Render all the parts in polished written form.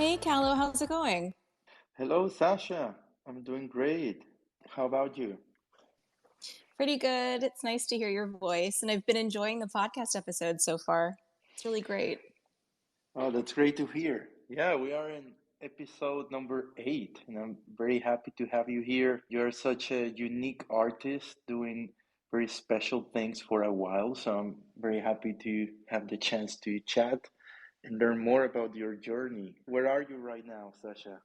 Hey, Callo, how's it going? Hello, Sasha. I'm doing great. How about you? Pretty good. It's nice to hear your voice, and I've been enjoying the podcast episodes so far. It's really great. Oh, that's great to hear. Yeah, we are in episode number 8, and I'm very happy to have you here. You're such a unique artist doing very special things for a while, so I'm very happy to have the chance to chat and learn more about your journey. Where are you right now, Sasha?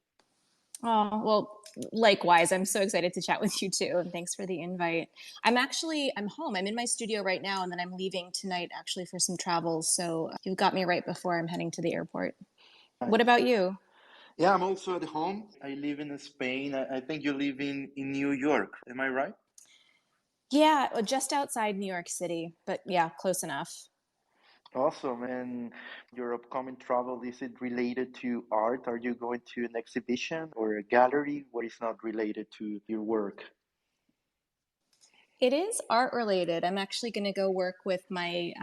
Oh, well, likewise. I'm so excited to chat with you too, and thanks for the invite. I'm home. I'm in my studio right now, and then I'm leaving tonight actually for some travels. So you've got me right before I'm heading to the airport. What Nice. about you? Yeah, I'm also at home. I live in Spain. I think you live in New York. Am I right? Yeah, just outside New York City, but yeah, close enough. Awesome. And your upcoming travel, is it related to art? Are you going to an exhibition or a gallery? What is not related to your work? It is art related. I'm actually going to go work with I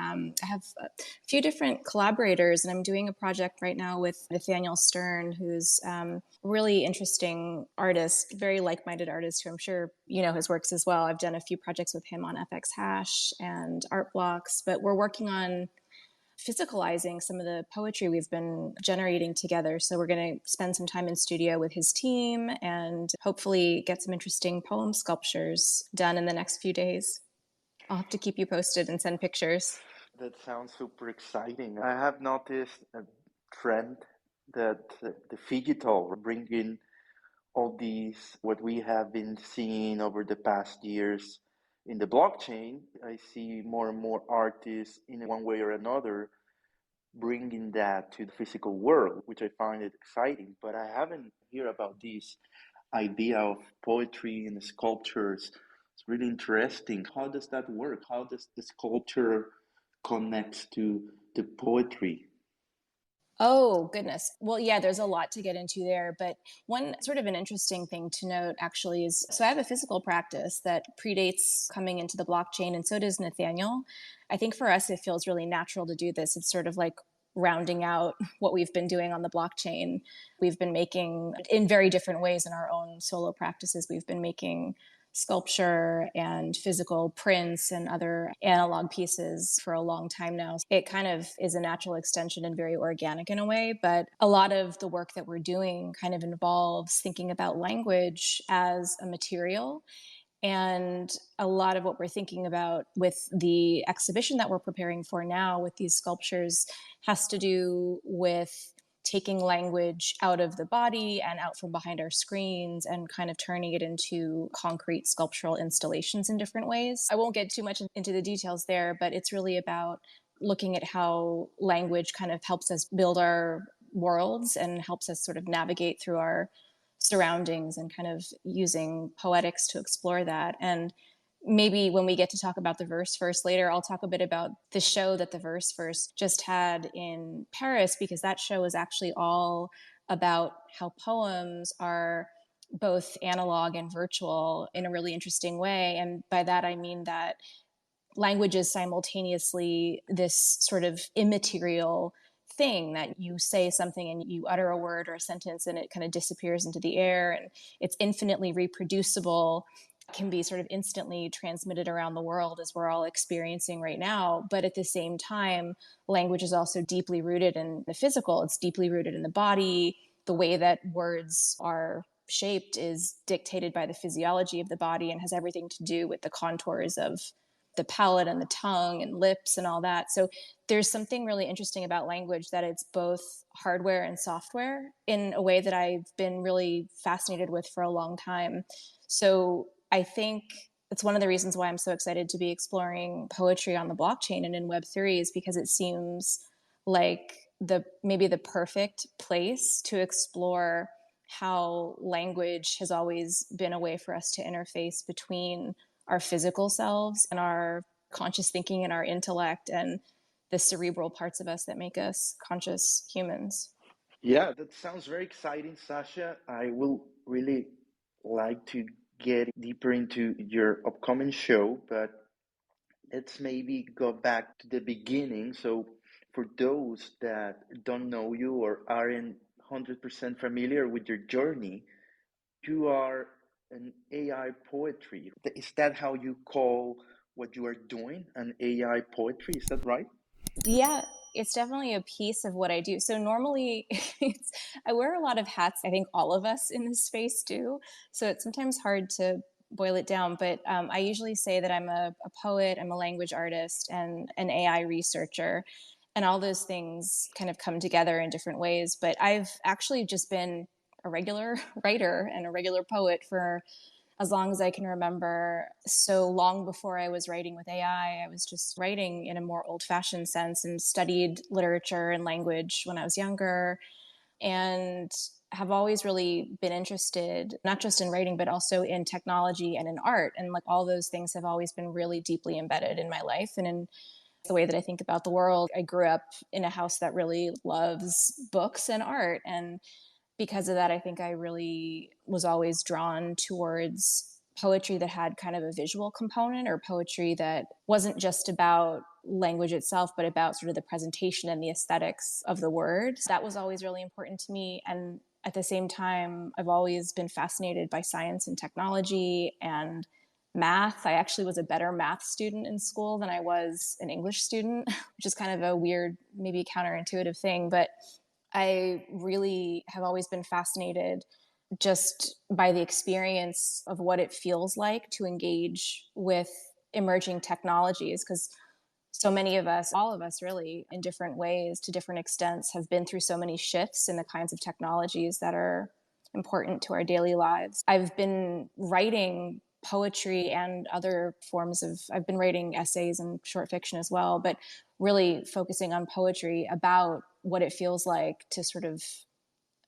have a few different collaborators, and I'm doing a project right now with Nathaniel Stern, who's a really interesting artist, very like minded artist who I'm sure you know his works as well. I've done a few projects with him on FX Hash and Art Blocks, but we're working on physicalizing some of the poetry we've been generating together. So we're going to spend some time in studio with his team and hopefully get some interesting poem sculptures done in the next few days. I'll have to keep you posted and send pictures. That sounds super exciting. I have noticed a trend that the digital bring in all these, what we have been seeing over the past years in the blockchain. I see more and more artists in one way or another bringing that to the physical world, which I find it exciting. But I haven't heard about this idea of poetry and sculptures. It's really interesting. How does that work? How does the sculpture connect to the poetry? Oh, goodness. Well, yeah, there's a lot to get into there. But one sort of an interesting thing to note actually is so I have a physical practice that predates coming into the blockchain, and so does Nathaniel. I think for us, it feels really natural to do this. It's sort of like rounding out what we've been doing on the blockchain. We've been making in very different ways in our own solo practices. We've been making sculpture and physical prints and other analog pieces for a long time now. It kind of is a natural extension and very organic in a way, but a lot of the work that we're doing kind of involves thinking about language as a material. And a lot of what we're thinking about with the exhibition that we're preparing for now with these sculptures has to do with taking language out of the body and out from behind our screens and kind of turning it into concrete sculptural installations in different ways. I won't get too much into the details there, but it's really about looking at how language kind of helps us build our worlds and helps us sort of navigate through our surroundings and kind of using poetics to explore that. And maybe when we get to talk about the verse first later, I'll talk a bit about the show that the verse first just had in Paris, because that show is actually all about how poems are both analog and virtual in a really interesting way. And by that, I mean that language is simultaneously this sort of immaterial thing that you say something and you utter a word or a sentence and it kind of disappears into the air, and it's infinitely reproducible, can be sort of instantly transmitted around the world as we're all experiencing right now. But at the same time, language is also deeply rooted in the physical. It's deeply rooted in the body. The way that words are shaped is dictated by the physiology of the body and has everything to do with the contours of the palate and the tongue and lips and all that. So there's something really interesting about language, that it's both hardware and software in a way that I've been really fascinated with for a long time. So I think it's one of the reasons why I'm so excited to be exploring poetry on the blockchain and in Web3 is because it seems like maybe the perfect place to explore how language has always been a way for us to interface between our physical selves and our conscious thinking and our intellect and the cerebral parts of us that make us conscious humans. Yeah, that sounds very exciting, Sasha. I will really like to get deeper into your upcoming show, but let's maybe go back to the beginning. So, for those that don't know you or aren't 100% familiar with your journey. You are an AI poetry. Is that how you call what you are doing, an AI poetry? Is that right? Yeah, it's definitely a piece of what I do. So normally I wear a lot of hats. I think all of us in this space do. So it's sometimes hard to boil it down, but I usually say that I'm a poet, I'm a language artist, and an AI researcher. And all those things kind of come together in different ways. But I've actually just been a regular writer and a regular poet for as long as I can remember. So long before I was writing with AI, I was just writing in a more old-fashioned sense and studied literature and language when I was younger, and have always really been interested, not just in writing, but also in technology and in art. And like all those things have always been really deeply embedded in my life and in the way that I think about the world. I grew up in a house that really loves books and art. And because of that, I think I really was always drawn towards poetry that had kind of a visual component, or poetry that wasn't just about language itself, but about sort of the presentation and the aesthetics of the word. That was always really important to me. And at the same time, I've always been fascinated by science and technology and math. I actually was a better math student in school than I was an English student, which is kind of a weird, maybe counterintuitive thing. But I really have always been fascinated just by the experience of what it feels like to engage with emerging technologies, because so many of us, all of us really, in different ways, to different extents, have been through so many shifts in the kinds of technologies that are important to our daily lives. I've been writing poetry and other forms of, I've been writing essays and short fiction as well, but really focusing on poetry about what it feels like to sort of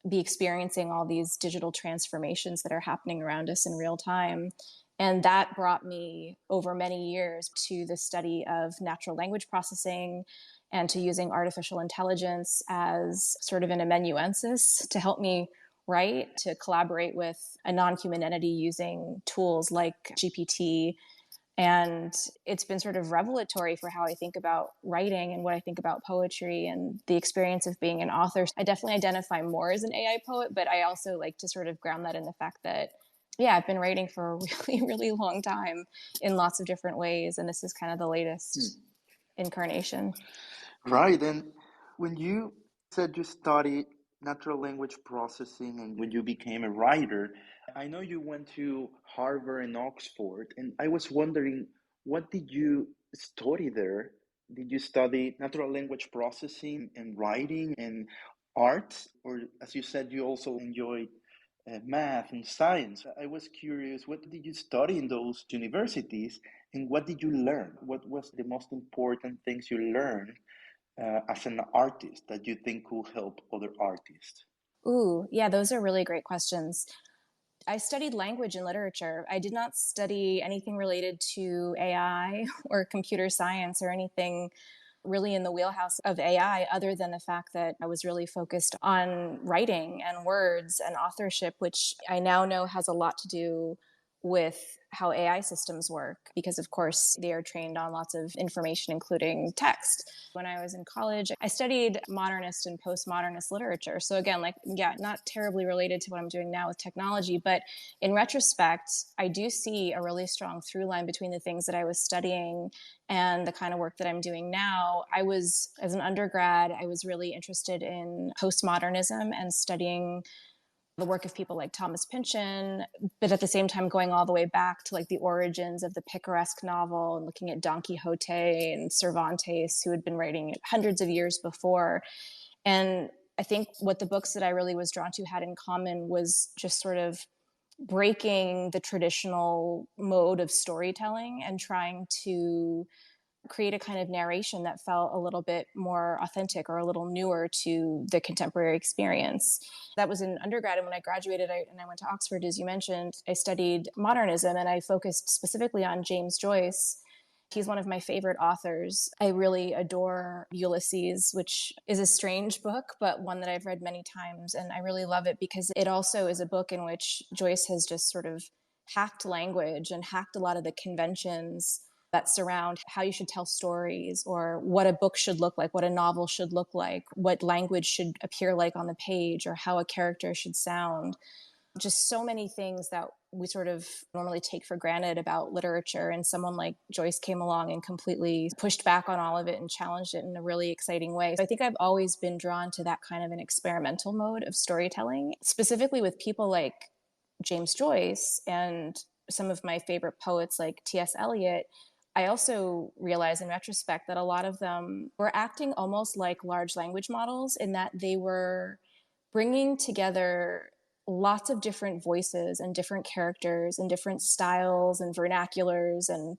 be experiencing all these digital transformations that are happening around us in real time. And that brought me over many years to the study of natural language processing and to using artificial intelligence as sort of an amanuensis to help me write, to collaborate with a non-human entity using tools like GPT. And it's been sort of revelatory for how I think about writing and what I think about poetry and the experience of being an author. I definitely identify more as an AI poet, but I also like to sort of ground that in the fact that, yeah, I've been writing for a really, really long time in lots of different ways. And this is kind of the latest incarnation. Right. And when you said you studied natural language processing and when you became a writer, I know you went to Harvard and Oxford, and I was wondering, what did you study there? Did you study natural language processing and writing and arts? Or, as you said, you also enjoyed math and science. I was curious, what did you study in those universities and what did you learn? What was the most important things you learned as an artist that you think could help other artists? Ooh, yeah, those are really great questions. I studied language and literature. I did not study anything related to AI or computer science or anything really in the wheelhouse of AI, other than the fact that I was really focused on writing and words and authorship, which I now know has a lot to do with how AI systems work, because of course they are trained on lots of information, including text. When I was in college, I studied modernist and postmodernist literature. So again, like, yeah, not terribly related to what I'm doing now with technology, but in retrospect, I do see a really strong through line between the things that I was studying and the kind of work that I'm doing now. As an undergrad, I was really interested in postmodernism and studying the work of people like Thomas Pynchon, but at the same time going all the way back to like the origins of the picaresque novel and looking at Don Quixote and Cervantes, who had been writing it hundreds of years before. And I think what the books that I really was drawn to had in common was just sort of breaking the traditional mode of storytelling and trying to create a kind of narration that felt a little bit more authentic or a little newer to the contemporary experience. That was in undergrad. And when I graduated and I went to Oxford, as you mentioned, I studied modernism and I focused specifically on James Joyce. He's one of my favorite authors. I really adore Ulysses, which is a strange book, but one that I've read many times. And I really love it because it also is a book in which Joyce has just sort of hacked language and hacked a lot of the conventions that surround how you should tell stories, or what a book should look like, what a novel should look like, what language should appear like on the page, or how a character should sound. Just so many things that we sort of normally take for granted about literature. And someone like Joyce came along and completely pushed back on all of it and challenged it in a really exciting way. So I think I've always been drawn to that kind of an experimental mode of storytelling, specifically with people like James Joyce and some of my favorite poets like T.S. Eliot. I also realize in retrospect that a lot of them were acting almost like large language models, in that they were bringing together lots of different voices and different characters and different styles and vernaculars and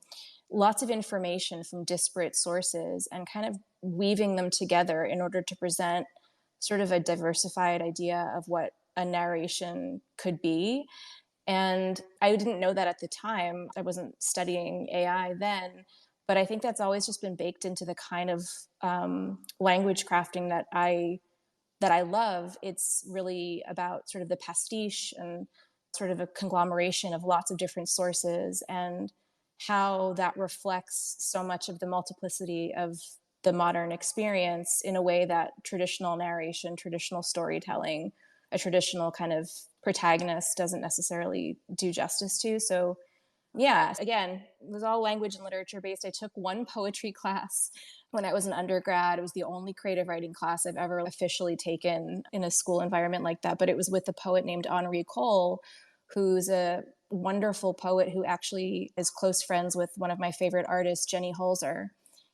lots of information from disparate sources, and kind of weaving them together in order to present sort of a diversified idea of what a narration could be. And I didn't know that at the time. I wasn't studying AI then, but I think that's always just been baked into the kind of language crafting that I love. It's really about sort of the pastiche and sort of a conglomeration of lots of different sources, and how that reflects so much of the multiplicity of the modern experience in a way that traditional narration, traditional storytelling, a traditional kind of protagonist doesn't necessarily do justice to. So yeah, again, it was all language and literature based. I took one poetry class when I was an undergrad. It was the only creative writing class I've ever officially taken in a school environment like that. But it was with a poet named Henri, who's a wonderful poet who actually is close friends with one of my favorite artists, Jenny Holzer.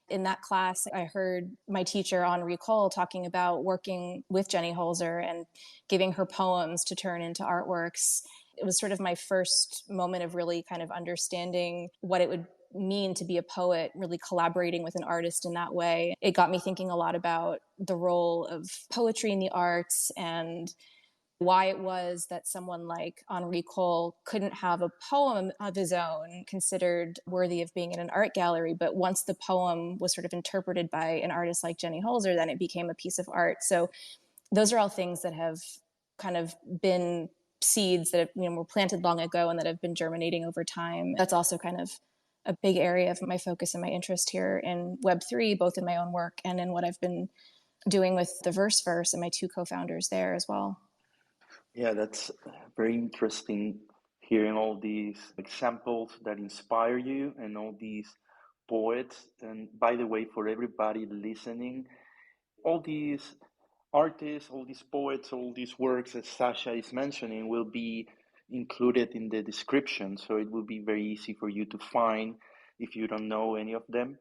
In that class, I heard my teacher, Henri, talking about working with Jenny Holzer and giving her poems to turn into artworks. It was sort of my first moment of really kind of understanding what it would mean to be a poet, really collaborating with an artist in that way. It got me thinking a lot about the role of poetry in the arts, and why it was that someone like Henri couldn't have a poem of his own considered worthy of being in an art gallery. But once the poem was sort of interpreted by an artist like Jenny Holzer, then it became a piece of art. So those are all things that have kind of been seeds that have, were planted long ago and that have been germinating over time. That's also kind of a big area of my focus and my interest here in Web3, both in my own work and in what I've been doing with the Verseverse and my two co-founders there as well. Yeah, that's very interesting hearing all these examples that inspire you and all these poets. And by the way, for everybody listening, all these artists, all these poets, all these works that Sasha is mentioning will be included in the description. So it will be very easy for you to find if you don't know any of them.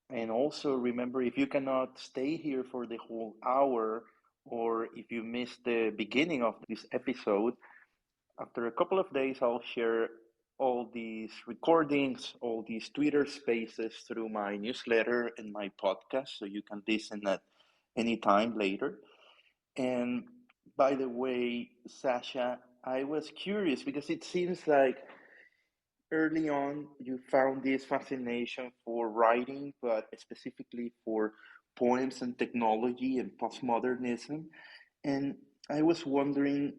And also remember, if you cannot stay here for the whole hour, or if you missed the beginning of this episode, after a couple of days, I'll share all these recordings, all these Twitter spaces through my newsletter and my podcast, so you can listen at any time later. And by the way, Sasha, I was curious because it seems like early on you found this fascination for writing, but specifically for poems and technology and postmodernism. And I was wondering,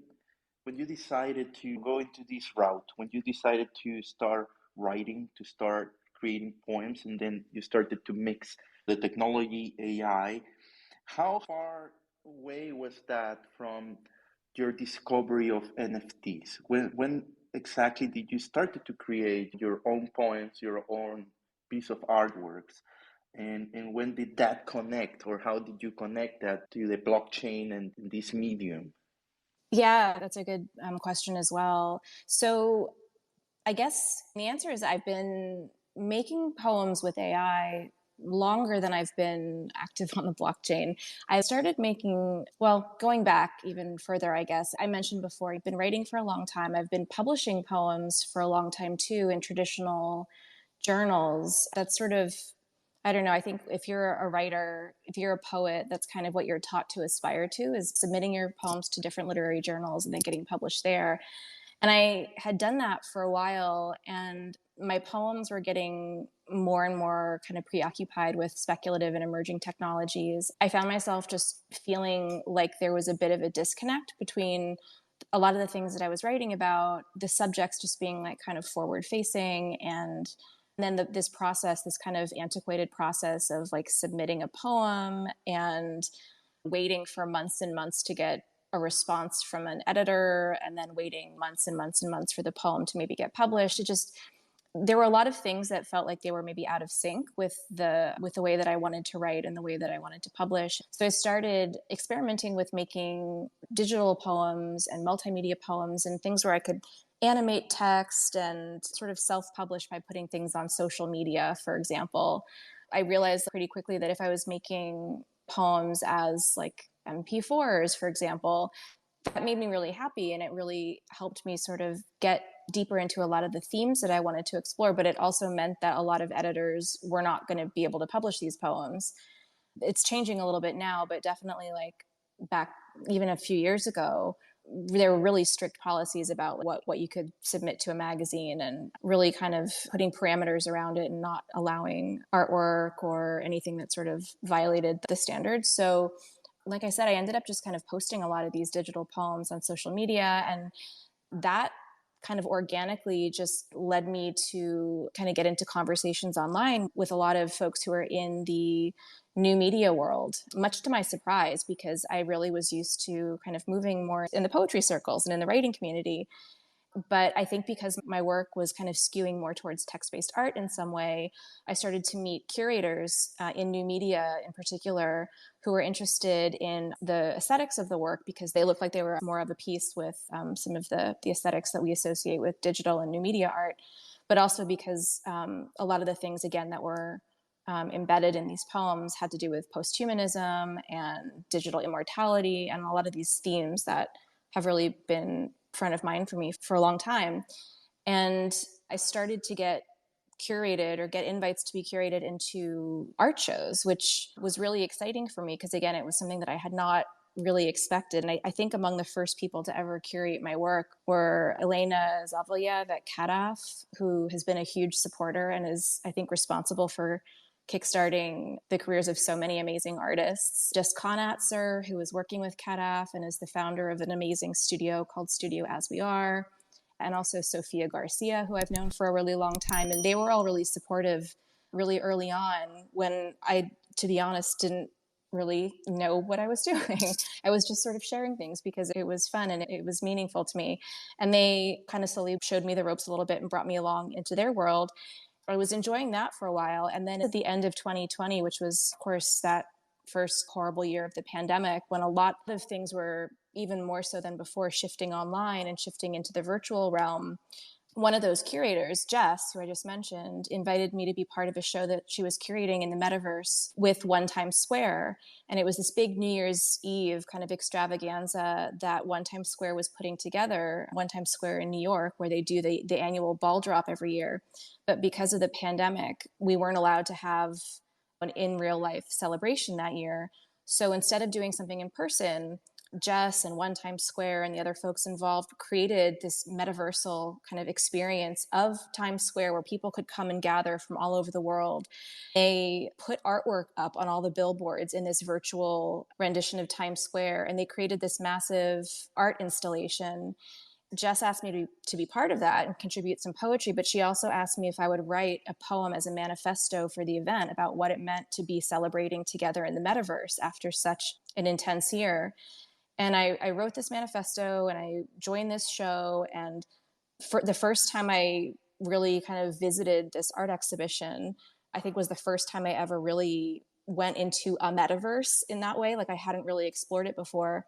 when you decided to go into this route, when you decided to start writing, to start creating poems, and then you started to mix the technology, AI, how far away was that from your discovery of NFTs? When exactly did you start to create your own poems, your own piece of artworks? And when did that connect, or how did you connect that to the blockchain and this medium? Yeah, that's a good question as well. So I guess the answer is I've been making poems with AI longer than I've been active on the blockchain. I started making, well, going back even further, I guess. I mentioned before, I've been writing for a long time. I've been publishing poems for a long time too in traditional journals. That's sort of, I don't know, I think if you're a writer, if you're a poet, that's kind of what you're taught to aspire to, is submitting your poems to different literary journals and then getting published there. And I had done that for a while, and my poems were getting more and more kind of preoccupied with speculative and emerging technologies. I found myself just feeling like there was a bit of a disconnect between a lot of the things that I was writing about, the subjects just being like kind of forward facing and And then this process, this kind of antiquated process of like submitting a poem and waiting for months and months to get a response from an editor, and then waiting months and months and months for the poem to maybe get published. There were a lot of things that felt like they were maybe out of sync with the way that I wanted to write and the way that I wanted to publish. So I started experimenting with making digital poems and multimedia poems and things where I could animate text and sort of self-publish by putting things on social media, for example. I realized pretty quickly that if I was making poems as like MP4s, for example, that made me really happy, and it really helped me sort of get deeper into a lot of the themes that I wanted to explore. But it also meant that a lot of editors were not going to be able to publish these poems. It's changing a little bit now, but definitely like back even a few years ago, there were really strict policies about what you could submit to a magazine, and really kind of putting parameters around it and not allowing artwork or anything that sort of violated the standards. So like I said, I ended up just kind of posting a lot of these digital poems on social media, and that kind of organically just led me to kind of get into conversations online with a lot of folks who are in the new media world, much to my surprise, because I really was used to kind of moving more in the poetry circles and in the writing community. But I think because my work was kind of skewing more towards text-based art in some way, I started to meet curators in new media in particular who were interested in the aesthetics of the work, because they looked like they were more of a piece with some of the aesthetics that we associate with digital and new media art, but also because a lot of the things, again, that were embedded in these poems had to do with posthumanism and digital immortality and a lot of these themes that have really been front of mind for me for a long time. And I started to get curated or get invites to be curated into art shows, which was really exciting for me because, again, it was something that I had not really expected. And I think among the first people to ever curate my work were Elena Zavelev at CADAF, who has been a huge supporter and is, I think, responsible for kickstarting the careers of so many amazing artists. Jess Conatzer, who is working with CADAF and is the founder of an amazing studio called Studio As We Are, and also Sophia Garcia, who I've known for a really long time. And they were all really supportive really early on when I, to be honest, didn't really know what I was doing. I was just sort of sharing things because it was fun and it was meaningful to me. And they kind of slowly showed me the ropes a little bit and brought me along into their world. I was enjoying that for a while. And then at the end of 2020, which was, of course, that first horrible year of the pandemic, when a lot of things were even more so than before shifting online and shifting into the virtual realm, one of those curators, Jess, who I just mentioned, invited me to be part of a show that she was curating in the metaverse with One Times Square. And it was this big New Year's Eve kind of extravaganza that One Times Square was putting together, One Times Square in New York, where they do the annual ball drop every year. But because of the pandemic, we weren't allowed to have an in real life celebration that year. So instead of doing something in person, Jess and One Times Square and the other folks involved created this metaversal kind of experience of Times Square where people could come and gather from all over the world. They put artwork up on all the billboards in this virtual rendition of Times Square, and they created this massive art installation. Jess asked me to be part of that and contribute some poetry, but she also asked me if I would write a poem as a manifesto for the event about what it meant to be celebrating together in the metaverse after such an intense year. And I wrote this manifesto and I joined this show. And for the first time I really kind of visited this art exhibition, I think was the first time I ever really went into a metaverse in that way. Like I hadn't really explored it before.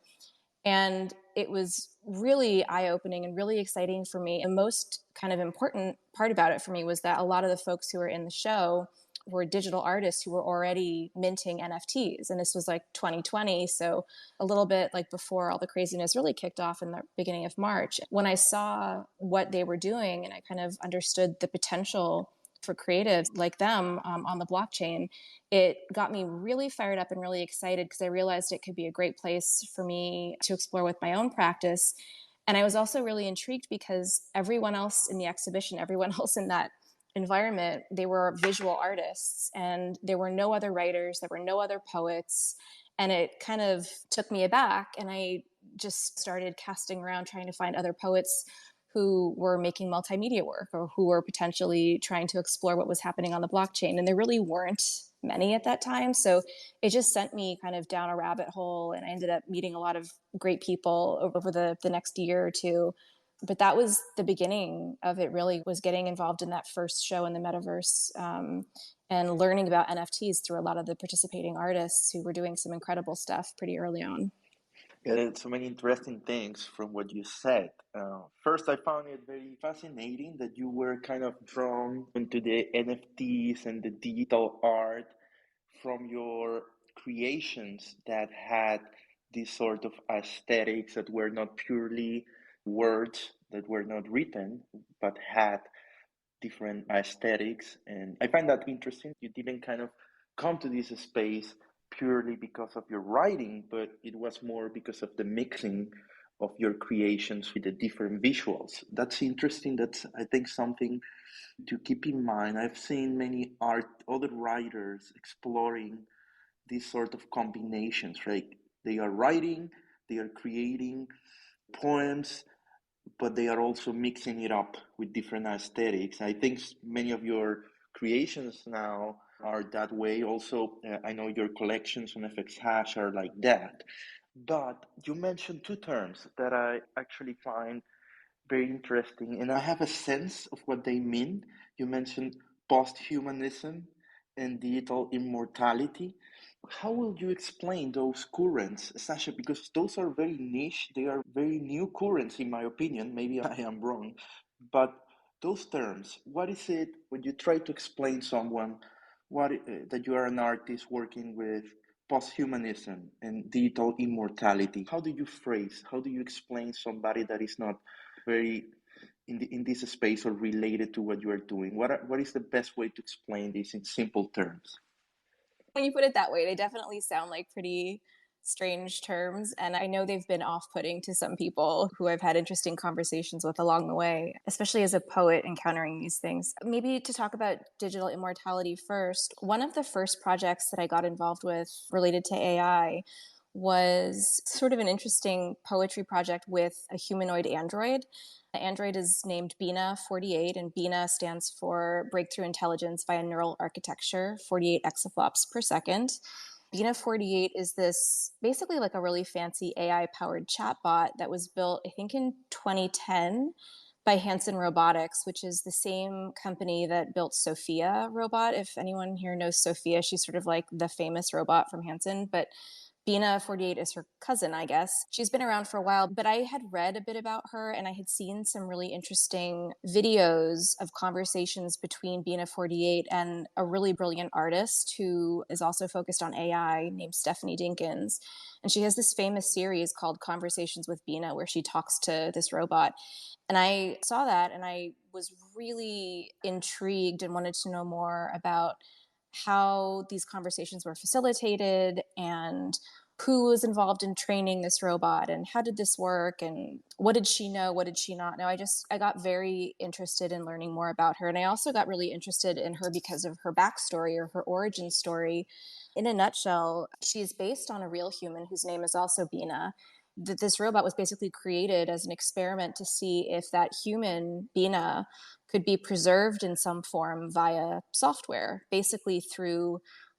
And it was really eye-opening and really exciting for me. And most kind of important part about it for me was that a lot of the folks who were in the show were digital artists who were already minting NFTs. And this was like 2020. So a little bit like before all the craziness really kicked off in the beginning of March. When I saw what they were doing and I kind of understood the potential for creatives like them on the blockchain, it got me really fired up and really excited because I realized it could be a great place for me to explore with my own practice. And I was also really intrigued because everyone else in the exhibition, everyone else in that environment, they were visual artists and there were no other writers, there were no other poets. And it kind of took me aback, and I just started casting around trying to find other poets who were making multimedia work or who were potentially trying to explore what was happening on the blockchain. And there really weren't many at that time. So it just sent me kind of down a rabbit hole, and I ended up meeting a lot of great people over the next year or two. But that was the beginning of it, really, was getting involved in that first show in the metaverse, and learning about NFTs through a lot of the participating artists who were doing some incredible stuff pretty early on. Yeah, so many interesting things from what you said. First, I found it very fascinating that you were kind of drawn into the NFTs and the digital art from your creations that had this sort of aesthetics that were not purely words that were not written, but had different aesthetics. And I find that interesting. You didn't kind of come to this space purely because of your writing, but it was more because of the mixing of your creations with the different visuals. That's interesting. That's, I think, something to keep in mind. I've seen many other writers exploring these sort of combinations, right? They are writing, they are creating poems, but they are also mixing it up with different aesthetics. I think many of your creations now are that way. Also, I know your collections on FX Hash are like that. But you mentioned two terms that I actually find very interesting, and I have a sense of what they mean. You mentioned post-humanism and digital immortality. How will you explain those currents, Sasha? Because those are very niche, they are very new currents, in my opinion. Maybe I am wrong, but those terms, what is it when you try to explain someone that you are an artist working with post-humanism and digital immortality? How do you phrase, how do you explain somebody that is not very in this space or related to what you are doing? What is the best way to explain this in simple terms? When you put it that way, they definitely sound like pretty strange terms. And I know they've been off-putting to some people who I've had interesting conversations with along the way, especially as a poet encountering these things. Maybe to talk about digital immortality first, one of the first projects that I got involved with related to AI was sort of an interesting poetry project with a humanoid android. The android is named BINA48, and BINA stands for Breakthrough Intelligence via Neural Architecture, 48 exaflops per second. BINA48 is this basically like a really fancy AI-powered chatbot that was built, I think, in 2010 by Hanson Robotics, which is the same company that built Sophia robot. If anyone here knows Sophia, she's sort of like the famous robot from Hanson, but BINA48 is her cousin, I guess. She's been around for a while, but I had read a bit about her and I had seen some really interesting videos of conversations between BINA48 and a really brilliant artist who is also focused on AI named Stephanie Dinkins. And she has this famous series called Conversations with BINA where she talks to this robot. And I saw that and I was really intrigued and wanted to know more about how these conversations were facilitated and who was involved in training this robot and how did this work and what did she know, what did she not know. I got very interested in learning more about her. And I also got really interested in her because of her backstory or her origin story. In a nutshell, she's based on a real human whose name is also Bina. This robot was basically created as an experiment to see if that human, Bina, could be preserved in some form via software, basically through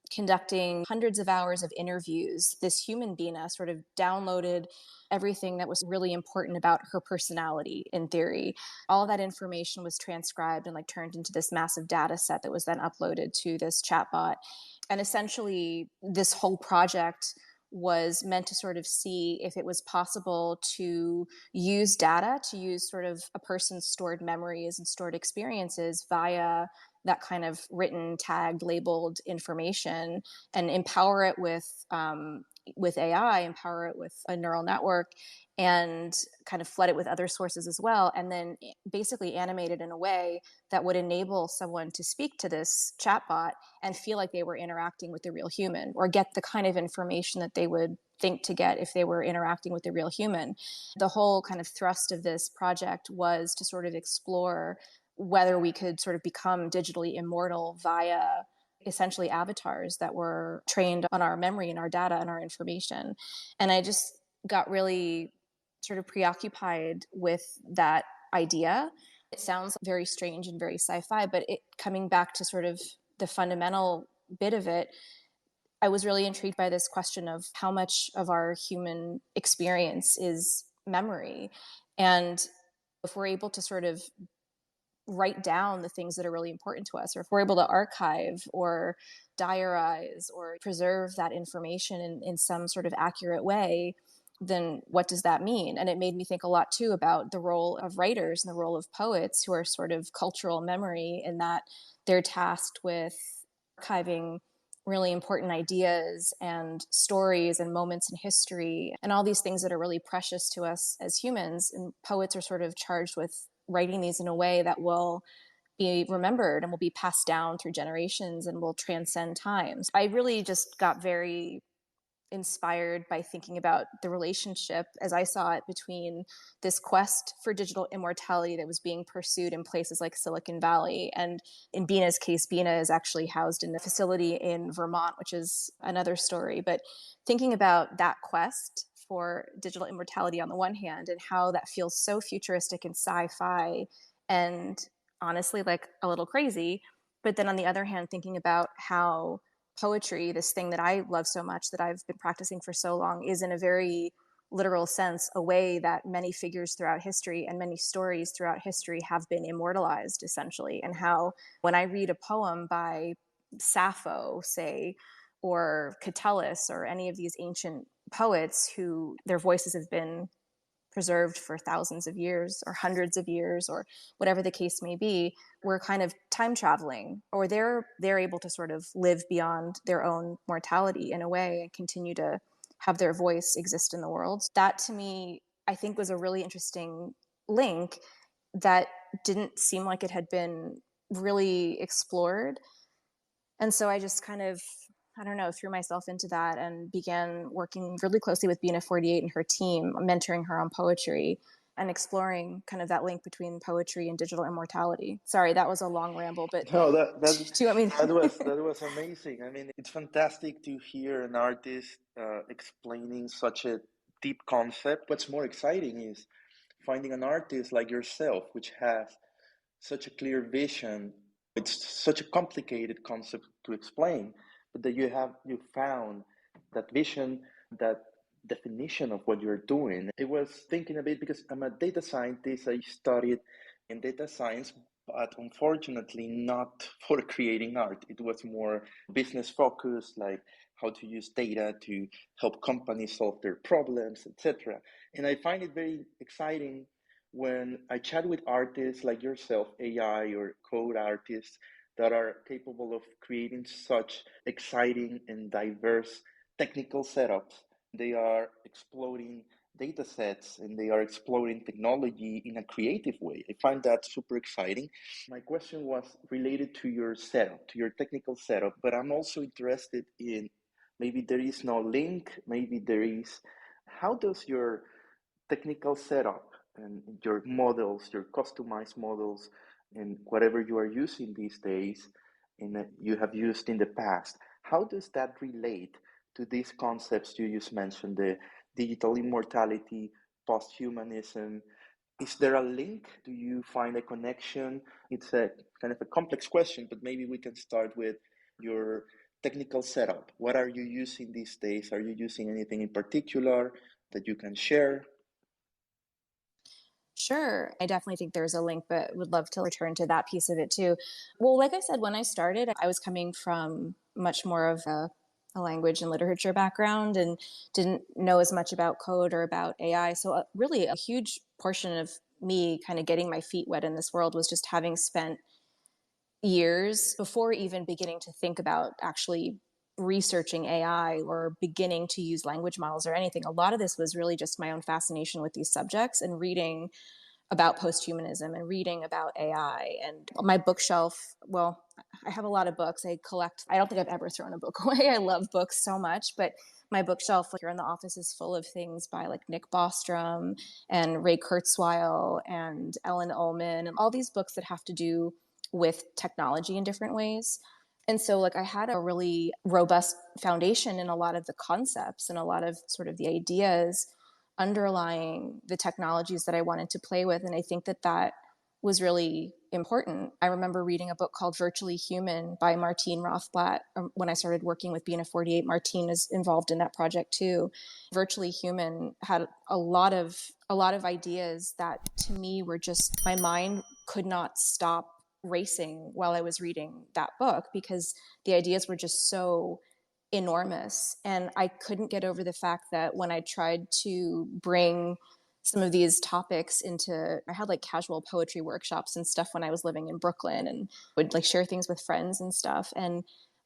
conducting hundreds of hours of interviews. This human Bina sort of downloaded everything that was really important about her personality, in theory. All of that information was transcribed and like turned into this massive data set that was then uploaded to this chatbot. And essentially, this whole project was meant to sort of see if it was possible to use data, to use sort of a person's stored memories and stored experiences via that kind of written, tagged, labeled information and empower it with AI, empower it with a neural network, and kind of flood it with other sources as well, and then basically animate it in a way that would enable someone to speak to this chatbot and feel like they were interacting with the real human or get the kind of information that they would think to get if they were interacting with the real human. The whole kind of thrust of this project was to sort of explore whether we could sort of become digitally immortal via essentially avatars that were trained on our memory and our data and our information. And I just got really sort of preoccupied with that idea. It sounds very strange and very sci-fi, but it coming back to sort of the fundamental bit of it, I was really intrigued by this question of how much of our human experience is memory. And if we're able to sort of write down the things that are really important to us, or if we're able to archive or diarize or preserve that information in some sort of accurate way, then what does that mean? And it made me think a lot too about the role of writers and the role of poets, who are sort of cultural memory, in that they're tasked with archiving really important ideas and stories and moments in history and all these things that are really precious to us as humans. And poets are sort of charged with writing these in a way that will be remembered and will be passed down through generations and will transcend times. I really just got very inspired by thinking about the relationship, as I saw it, between this quest for digital immortality that was being pursued in places like Silicon Valley. And in BINA's case, BINA is actually housed in a facility in Vermont, which is another story. But thinking about that quest for digital immortality on the one hand, and how that feels so futuristic and sci-fi and honestly like a little crazy. But then on the other hand, thinking about how poetry, this thing that I love so much, that I've been practicing for so long, is in a very literal sense a way that many figures throughout history and many stories throughout history have been immortalized, essentially. And how when I read a poem by Sappho, say, or Catullus, or any of these ancient poets who their voices have been preserved for thousands of years or hundreds of years or whatever the case may be, we're kind of time traveling, or they're able to sort of live beyond their own mortality in a way and continue to have their voice exist in the world. That to me, I think, was a really interesting link that didn't seem like it had been really explored. And so I just kind of, I don't know, threw myself into that and began working really closely with BINA48 and her team, mentoring her on poetry and exploring kind of that link between poetry and digital immortality. Sorry, that was a long ramble, but No, do you want me to? that was amazing. I mean, it's fantastic to hear an artist explaining such a deep concept. What's more exciting is finding an artist like yourself, which has such a clear vision. It's such a complicated concept to explain, but that you found that vision, that definition of what you're doing. I was thinking a bit because I'm a data scientist. I studied in data science, but unfortunately not for creating art. It was more business focused, like how to use data to help companies solve their problems, etc. And I find it very exciting when I chat with artists like yourself, AI or code artists, that are capable of creating such exciting and diverse technical setups. They are exploring data sets and they are exploring technology in a creative way. I find that super exciting. My question was related to your setup, to your technical setup, but I'm also interested in, maybe there is no link, maybe there is, how does your technical setup and your models, your customized models, and whatever you are using these days and that you have used in the past, how does that relate to these concepts you just mentioned, the digital immortality, post-humanism? Is there a link? Do you find a connection? It's a kind of a complex question, but maybe we can start with your technical setup. What are you using these days? Are you using anything in particular that you can share? Sure. I definitely think there's a link, but would love to return to that piece of it too. Well, like I said, when I started, I was coming from much more of a language and literature background and didn't know as much about code or about AI. So, really, a huge portion of me kind of getting my feet wet in this world was just having spent years before even beginning to think about actually researching AI or beginning to use language models or anything. A lot of this was really just my own fascination with these subjects and reading about posthumanism and reading about AI. And my bookshelf, well, I have a lot of books. I collect, I don't think I've ever thrown a book away. I love books so much, but my bookshelf here in the office is full of things by like Nick Bostrom and Ray Kurzweil and Ellen Ullman and all these books that have to do with technology in different ways. And so like I had a really robust foundation in a lot of the concepts and a lot of sort of the ideas underlying the technologies that I wanted to play with. And I think that that was really important. I remember reading a book called Virtually Human by Martine Rothblatt. When I started working with BINA48, Martine is involved in that project too. Virtually Human had a lot of ideas that to me were just, my mind could not stop racing while I was reading that book because the ideas were just so enormous. And I couldn't get over the fact that when I tried to bring some of these topics into, I had like casual poetry workshops and stuff when I was living in Brooklyn and would like share things with friends and stuff. And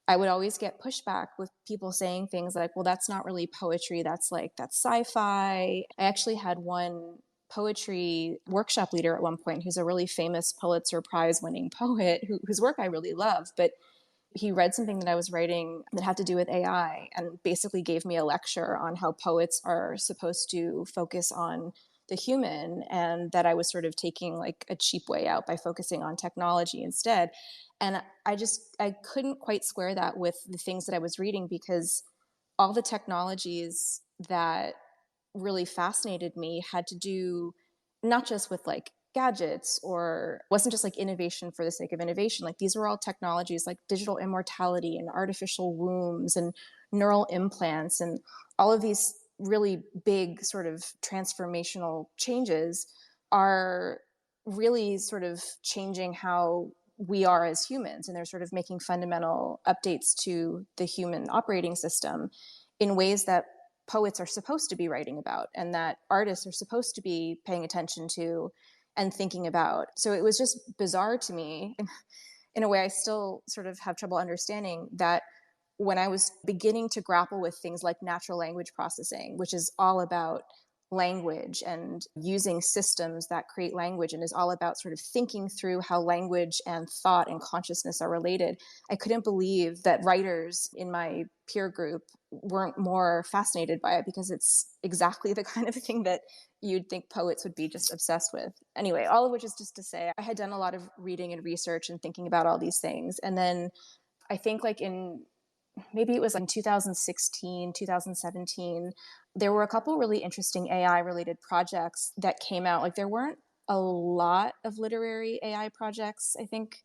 I would always get pushback with people saying things like, well, that's not really poetry. That's sci-fi. I actually had one poetry workshop leader at one point who's a really famous Pulitzer Prize winning poet whose work I really love, but he read something that I was writing that had to do with AI and basically gave me a lecture on how poets are supposed to focus on the human and that I was sort of taking like a cheap way out by focusing on technology instead. And I couldn't quite square that with the things that I was reading because all the technologies that really fascinated me had to do not just with like gadgets or wasn't just like innovation for the sake of innovation. Like these were all technologies like digital immortality and artificial wombs and neural implants and all of these really big sort of transformational changes are really sort of changing how we are as humans. And they're sort of making fundamental updates to the human operating system in ways that poets are supposed to be writing about and that artists are supposed to be paying attention to and thinking about. So it was just bizarre to me, in a way I still sort of have trouble understanding, that when I was beginning to grapple with things like natural language processing, which is all about language and using systems that create language and is all about sort of thinking through how language and thought and consciousness are related, I couldn't believe that writers in my peer group weren't more fascinated by it because it's exactly the kind of thing that you'd think poets would be just obsessed with. Anyway, all of which is just to say I had done a lot of reading and research and thinking about all these things. And then I think like maybe it was in 2016, 2017, there were a couple really interesting AI related projects that came out. Like there weren't a lot of literary AI projects, I think,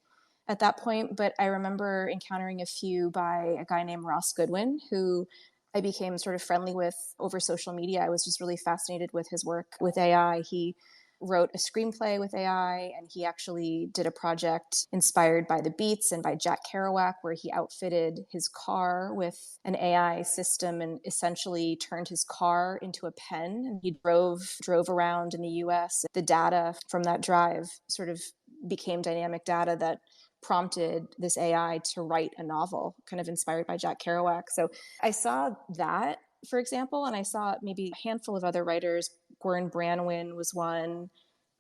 at that point, but I remember encountering a few by a guy named Ross Goodwin, who I became sort of friendly with over social media. I was just really fascinated with his work with AI. He wrote a screenplay with AI, and he actually did a project inspired by the Beats and by Jack Kerouac, where he outfitted his car with an AI system and essentially turned his car into a pen. And he drove around in the US. The data from that drive sort of became dynamic data that prompted this AI to write a novel, kind of inspired by Jack Kerouac. So I saw that, for example, and I saw maybe a handful of other writers. Gwern Branwen was one,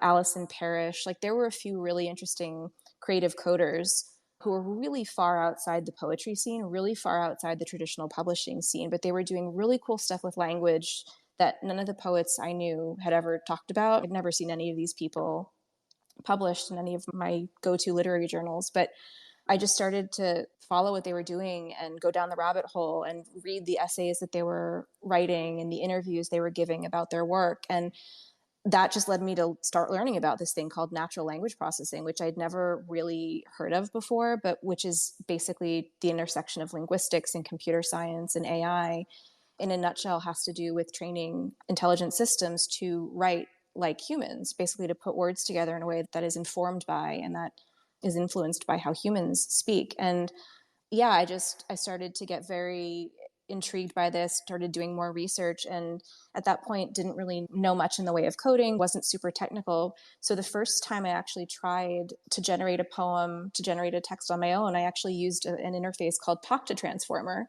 Alison Parrish. Like there were a few really interesting creative coders who were really far outside the poetry scene, really far outside the traditional publishing scene, but they were doing really cool stuff with language that none of the poets I knew had ever talked about. I'd never seen any of these people published in any of my go-to literary journals, but I just started to follow what they were doing and go down the rabbit hole and read the essays that they were writing and the interviews they were giving about their work. And that just led me to start learning about this thing called natural language processing, which I'd never really heard of before, but which is basically the intersection of linguistics and computer science and AI. In a nutshell, has to do with training intelligent systems to write like humans, basically to put words together in a way that is informed by and that is influenced by how humans speak. And yeah, I started to get very intrigued by this, started doing more research, and at that point didn't really know much in the way of coding, wasn't super technical. So the first time I actually tried to generate a poem, to generate a text on my own, I actually used an interface called Pakta Transformer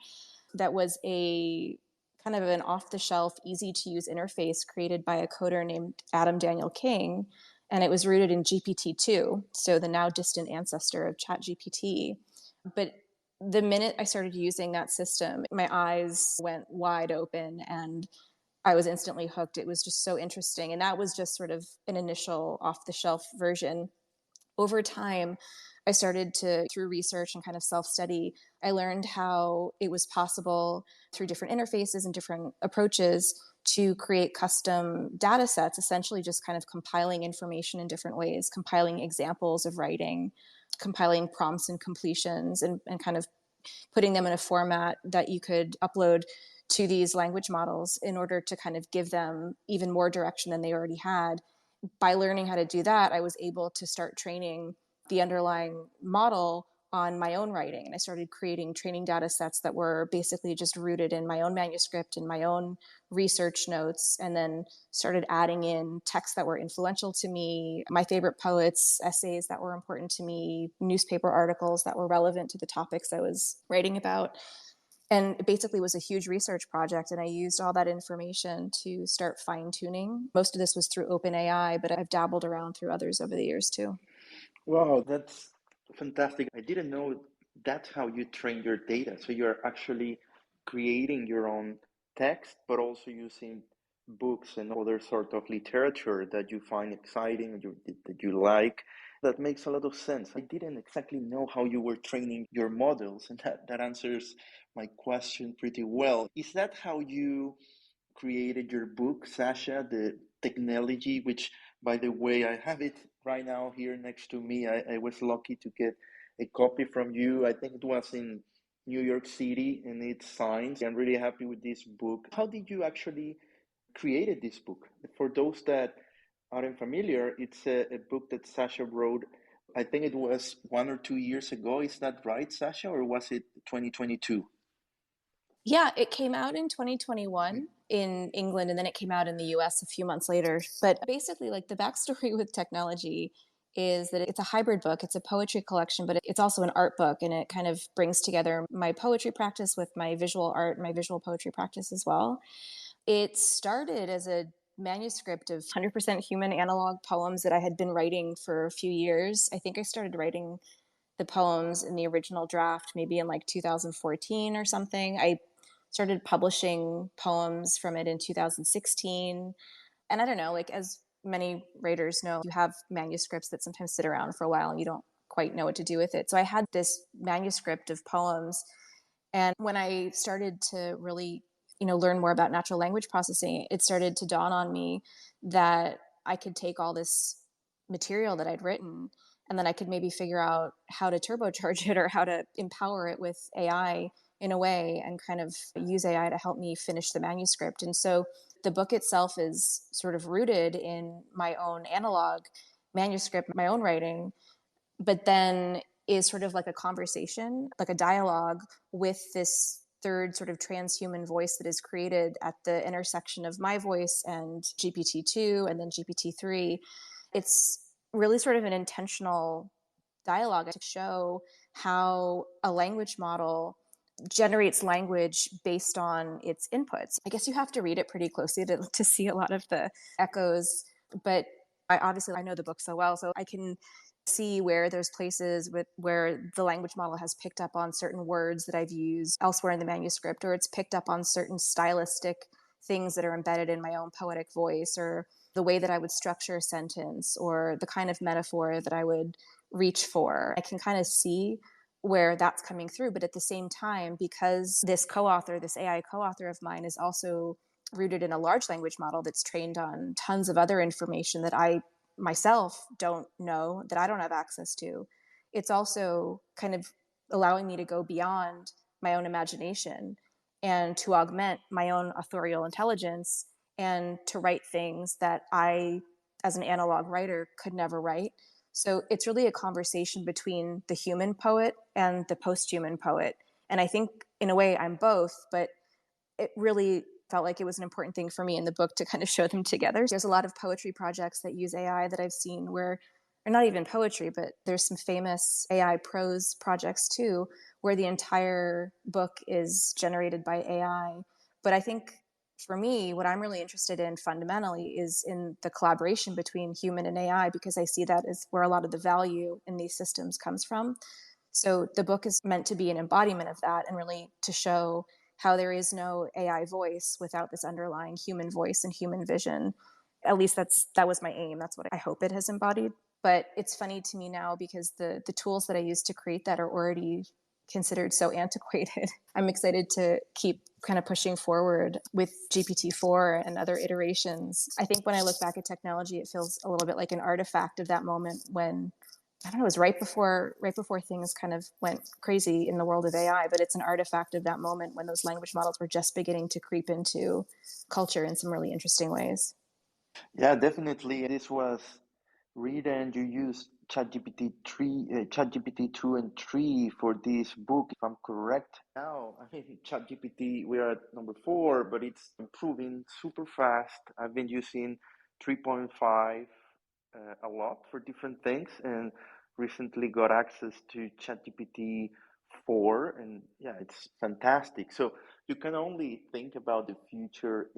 that was a kind of an off-the-shelf, easy-to-use interface created by a coder named Adam Daniel King, and it was rooted in GPT-2, so the now distant ancestor of ChatGPT. But the minute I started using that system, my eyes went wide open and I was instantly hooked. It was just so interesting. And that was just sort of an initial off-the-shelf version. Over time, I started to, through research and kind of self-study, I learned how it was possible through different interfaces and different approaches to create custom data sets, essentially just kind of compiling information in different ways, compiling examples of writing, compiling prompts and completions, and kind of putting them in a format that you could upload to these language models in order to kind of give them even more direction than they already had. By learning how to do that, I was able to start training the underlying model on my own writing. And I started creating training data sets that were basically just rooted in my own manuscript and my own research notes, and then started adding in texts that were influential to me, my favorite poets, essays that were important to me, newspaper articles that were relevant to the topics I was writing about. And it basically was a huge research project, and I used all that information to start fine-tuning. Most of this was through OpenAI, but I've dabbled around through others over the years too. Wow, that's fantastic. I didn't know that's how you train your data. So you're actually creating your own text, but also using books and other sort of literature that you find exciting, that you like. That makes a lot of sense. I didn't exactly know how you were training your models, and that answers my question pretty well. Is that how you created your book, Sasha, the technology, which, by the way, I have it right now here next to me. I was lucky to get a copy from you. I think it was in New York City, and it's signed. I'm really happy with this book. How did you actually created this book? For those that aren't familiar, it's a book that Sasha wrote. I think it was 1 or 2 years ago. Is that right, Sasha, or was it 2022? Yeah, it came out in 2021 in England, and then it came out in the US a few months later. But basically, like, the backstory with technology is that it's a hybrid book. It's a poetry collection, but it's also an art book, and it kind of brings together my poetry practice with my visual art, my visual poetry practice as well. It started as a manuscript of 100% human analog poems that I had been writing for a few years. I think I started writing the poems in the original draft maybe in like 2014 or something. I started publishing poems from it in 2016. And I don't know, like, as many writers know, you have manuscripts that sometimes sit around for a while and you don't quite know what to do with it. So I had this manuscript of poems. And when I started to really, learn more about natural language processing, it started to dawn on me that I could take all this material that I'd written, and then I could maybe figure out how to turbocharge it or how to empower it with AI in a way, and kind of use AI to help me finish the manuscript. And so the book itself is sort of rooted in my own analog manuscript, my own writing, but then is sort of like a conversation, like a dialogue with this third sort of transhuman voice that is created at the intersection of my voice and GPT-2 and then GPT-3. It's really sort of an intentional dialogue to show how a language model generates language based on its inputs. I guess you have to read it pretty closely to see a lot of the echoes, but I know the book so well, so I can see where there's places where the language model has picked up on certain words that I've used elsewhere in the manuscript, or it's picked up on certain stylistic things that are embedded in my own poetic voice, or the way that I would structure a sentence, or the kind of metaphor that I would reach for. I can kind of see where that's coming through. But at the same time, because this AI co-author of mine, is also rooted in a large language model that's trained on tons of other information that I myself don't know, that I don't have access to, it's also kind of allowing me to go beyond my own imagination and to augment my own authorial intelligence and to write things that I, as an analog writer, could never write. So it's really a conversation between the human poet and the post-human poet. And I think in a way I'm both, but it really felt like it was an important thing for me in the book to kind of show them together. There's a lot of poetry projects that use AI that I've seen where, or not even poetry, but there's some famous AI prose projects too, where the entire book is generated by AI. But I think for me, what I'm really interested in fundamentally is in the collaboration between human and AI, because I see that as where a lot of the value in these systems comes from. So the book is meant to be an embodiment of that, and really to show how there is no AI voice without this underlying human voice and human vision. At least that was my aim. That's what I hope it has embodied. But it's funny to me now because the tools that I use to create that are already considered so antiquated. I'm excited to keep kind of pushing forward with GPT-4 and other iterations. I think when I look back at technology, it feels a little bit like an artifact of that moment when, I don't know, it was right before things kind of went crazy in the world of AI, but it's an artifact of that moment when those language models were just beginning to creep into culture in some really interesting ways. Yeah, definitely. This was written. You used ChatGPT 2 and 3 for this book, if I'm correct. Now, I mean, ChatGPT, we are at number 4, but it's improving super fast. I've been using 3.5 a lot for different things, and recently got access to ChatGPT 4, and yeah, it's fantastic. So you can only think about the future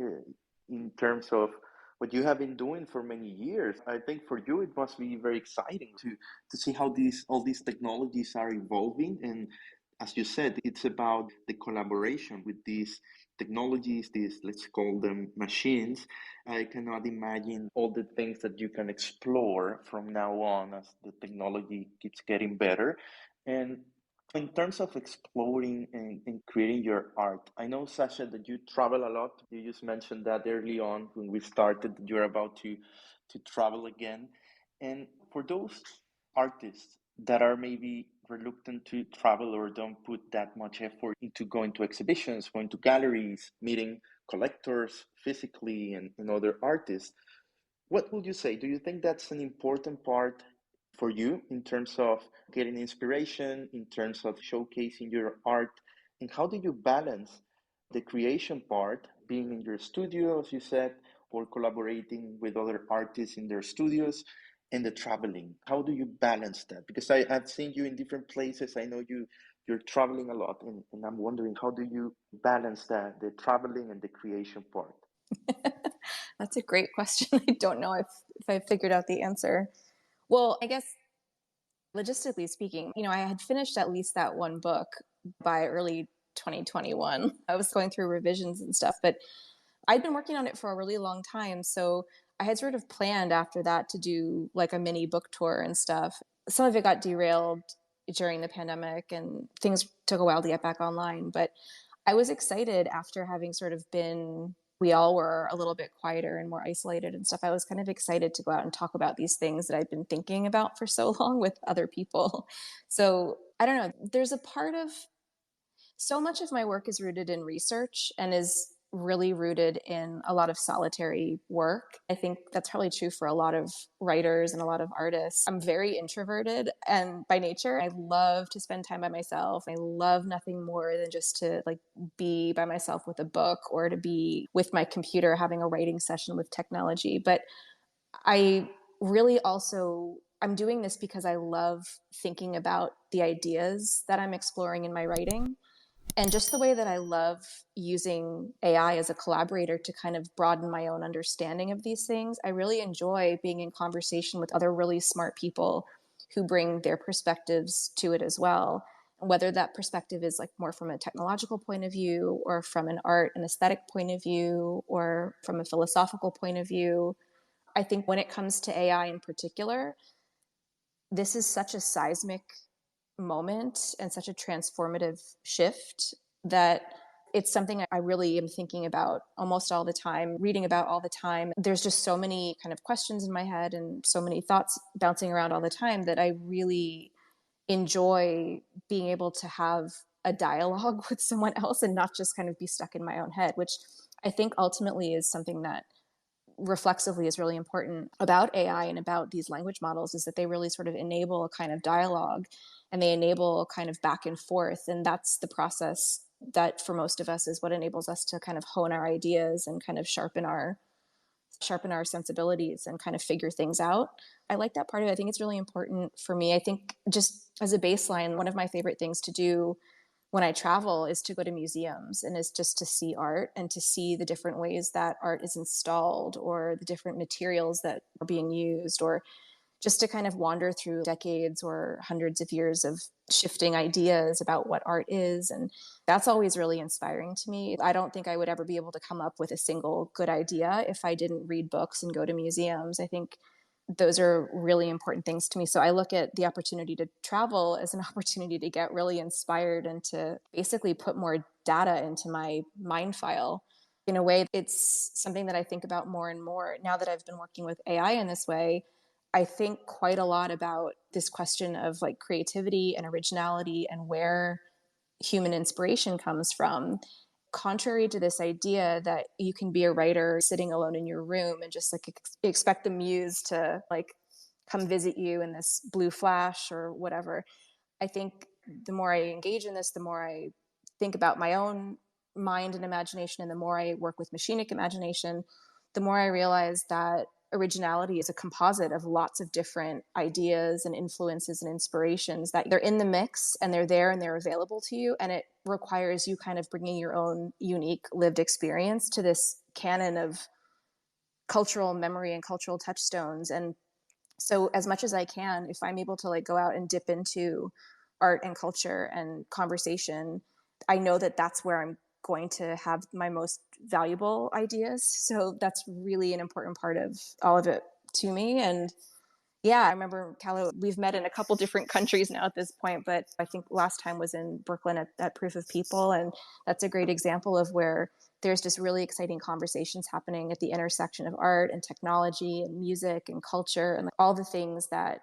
in terms of what you have been doing for many years. I think for you it must be very exciting to see how these all these technologies are evolving. And as you said, it's about the collaboration with these technologies, these, let's call them, machines. I cannot imagine all the things that you can explore from now on as the technology keeps getting better. And in terms of exploring and creating your art, I know, Sasha, that you travel a lot. You just mentioned that early on when we started, that you're about to travel again. And for those artists that are maybe reluctant to travel or don't put that much effort into going to exhibitions, going to galleries, meeting collectors physically and other artists, what would you say? Do you think that's an important part for you in terms of getting inspiration, in terms of showcasing your art? And how do you balance the creation part, being in your studio, as you said, or collaborating with other artists in their studios, and the traveling? How do you balance that? Because I've seen you in different places. I know you're traveling a lot, and I'm wondering, how do you balance that, the traveling and the creation part? That's a great question. I don't know if I figured out the answer. Well, I guess logistically speaking, I had finished at least that one book by early 2021. I was going through revisions and stuff, but I'd been working on it for a really long time. So I had sort of planned after that to do like a mini book tour and stuff. Some of it got derailed during the pandemic and things took a while to get back online. But I was excited after having sort of been, we all were a little bit quieter and more isolated and stuff. I was kind of excited to go out and talk about these things that I've been thinking about for so long with other people. So I don't know, there's a part of, so much of my work is rooted in research and is really rooted in a lot of solitary work. I think that's probably true for a lot of writers and a lot of artists. I'm very introverted, and by nature, I love to spend time by myself. I love nothing more than just to like be by myself with a book or to be with my computer having a writing session with technology. But I really also, I'm doing this because I love thinking about the ideas that I'm exploring in my writing. And just the way that I love using AI as a collaborator to kind of broaden my own understanding of these things, I really enjoy being in conversation with other really smart people who bring their perspectives to it as well. And whether that perspective is like more from a technological point of view or from an art and aesthetic point of view or from a philosophical point of view. I think when it comes to AI in particular, this is such a seismic moment and such a transformative shift that it's something I really am thinking about almost all the time, reading about all the time. There's just so many kind of questions in my head and so many thoughts bouncing around all the time that I really enjoy being able to have a dialogue with someone else and not just kind of be stuck in my own head, which I think ultimately is something that reflexively is really important about AI and about these language models, is that they really sort of enable a kind of dialogue and they enable a kind of back and forth. And that's the process that for most of us is what enables us to kind of hone our ideas and kind of sharpen our sensibilities and kind of figure things out. I like that part of it. I think it's really important for me. I think just as a baseline, one of my favorite things to do when I travel is to go to museums and is just to see art and to see the different ways that art is installed or the different materials that are being used, or just to kind of wander through decades or hundreds of years of shifting ideas about what art is. And that's always really inspiring to me. I don't think I would ever be able to come up with a single good idea if I didn't read books and go to museums. I think those are really important things to me. So I look at the opportunity to travel as an opportunity to get really inspired and to basically put more data into my mind file. In a way, it's something that I think about more and more now that I've been working with AI in this way. I think quite a lot about this question of like creativity and originality and where human inspiration comes from. Contrary to this idea that you can be a writer sitting alone in your room and just like expect the muse to like come visit you in this blue flash or whatever. I think the more I engage in this, the more I think about my own mind and imagination, and the more I work with machinic imagination, the more I realize that originality is a composite of lots of different ideas and influences and inspirations, that they're in the mix and they're there and they're available to you. And it requires you kind of bringing your own unique lived experience to this canon of cultural memory and cultural touchstones. And so as much as I can, if I'm able to like go out and dip into art and culture and conversation, I know that that's where I'm going to have my most valuable ideas. So that's really an important part of all of it to me. And yeah, I remember, Callow, we've met in a couple different countries now at this point, but I think last time was in Brooklyn at Proof of People. And that's a great example of where there's just really exciting conversations happening at the intersection of art and technology and music and culture and all the things that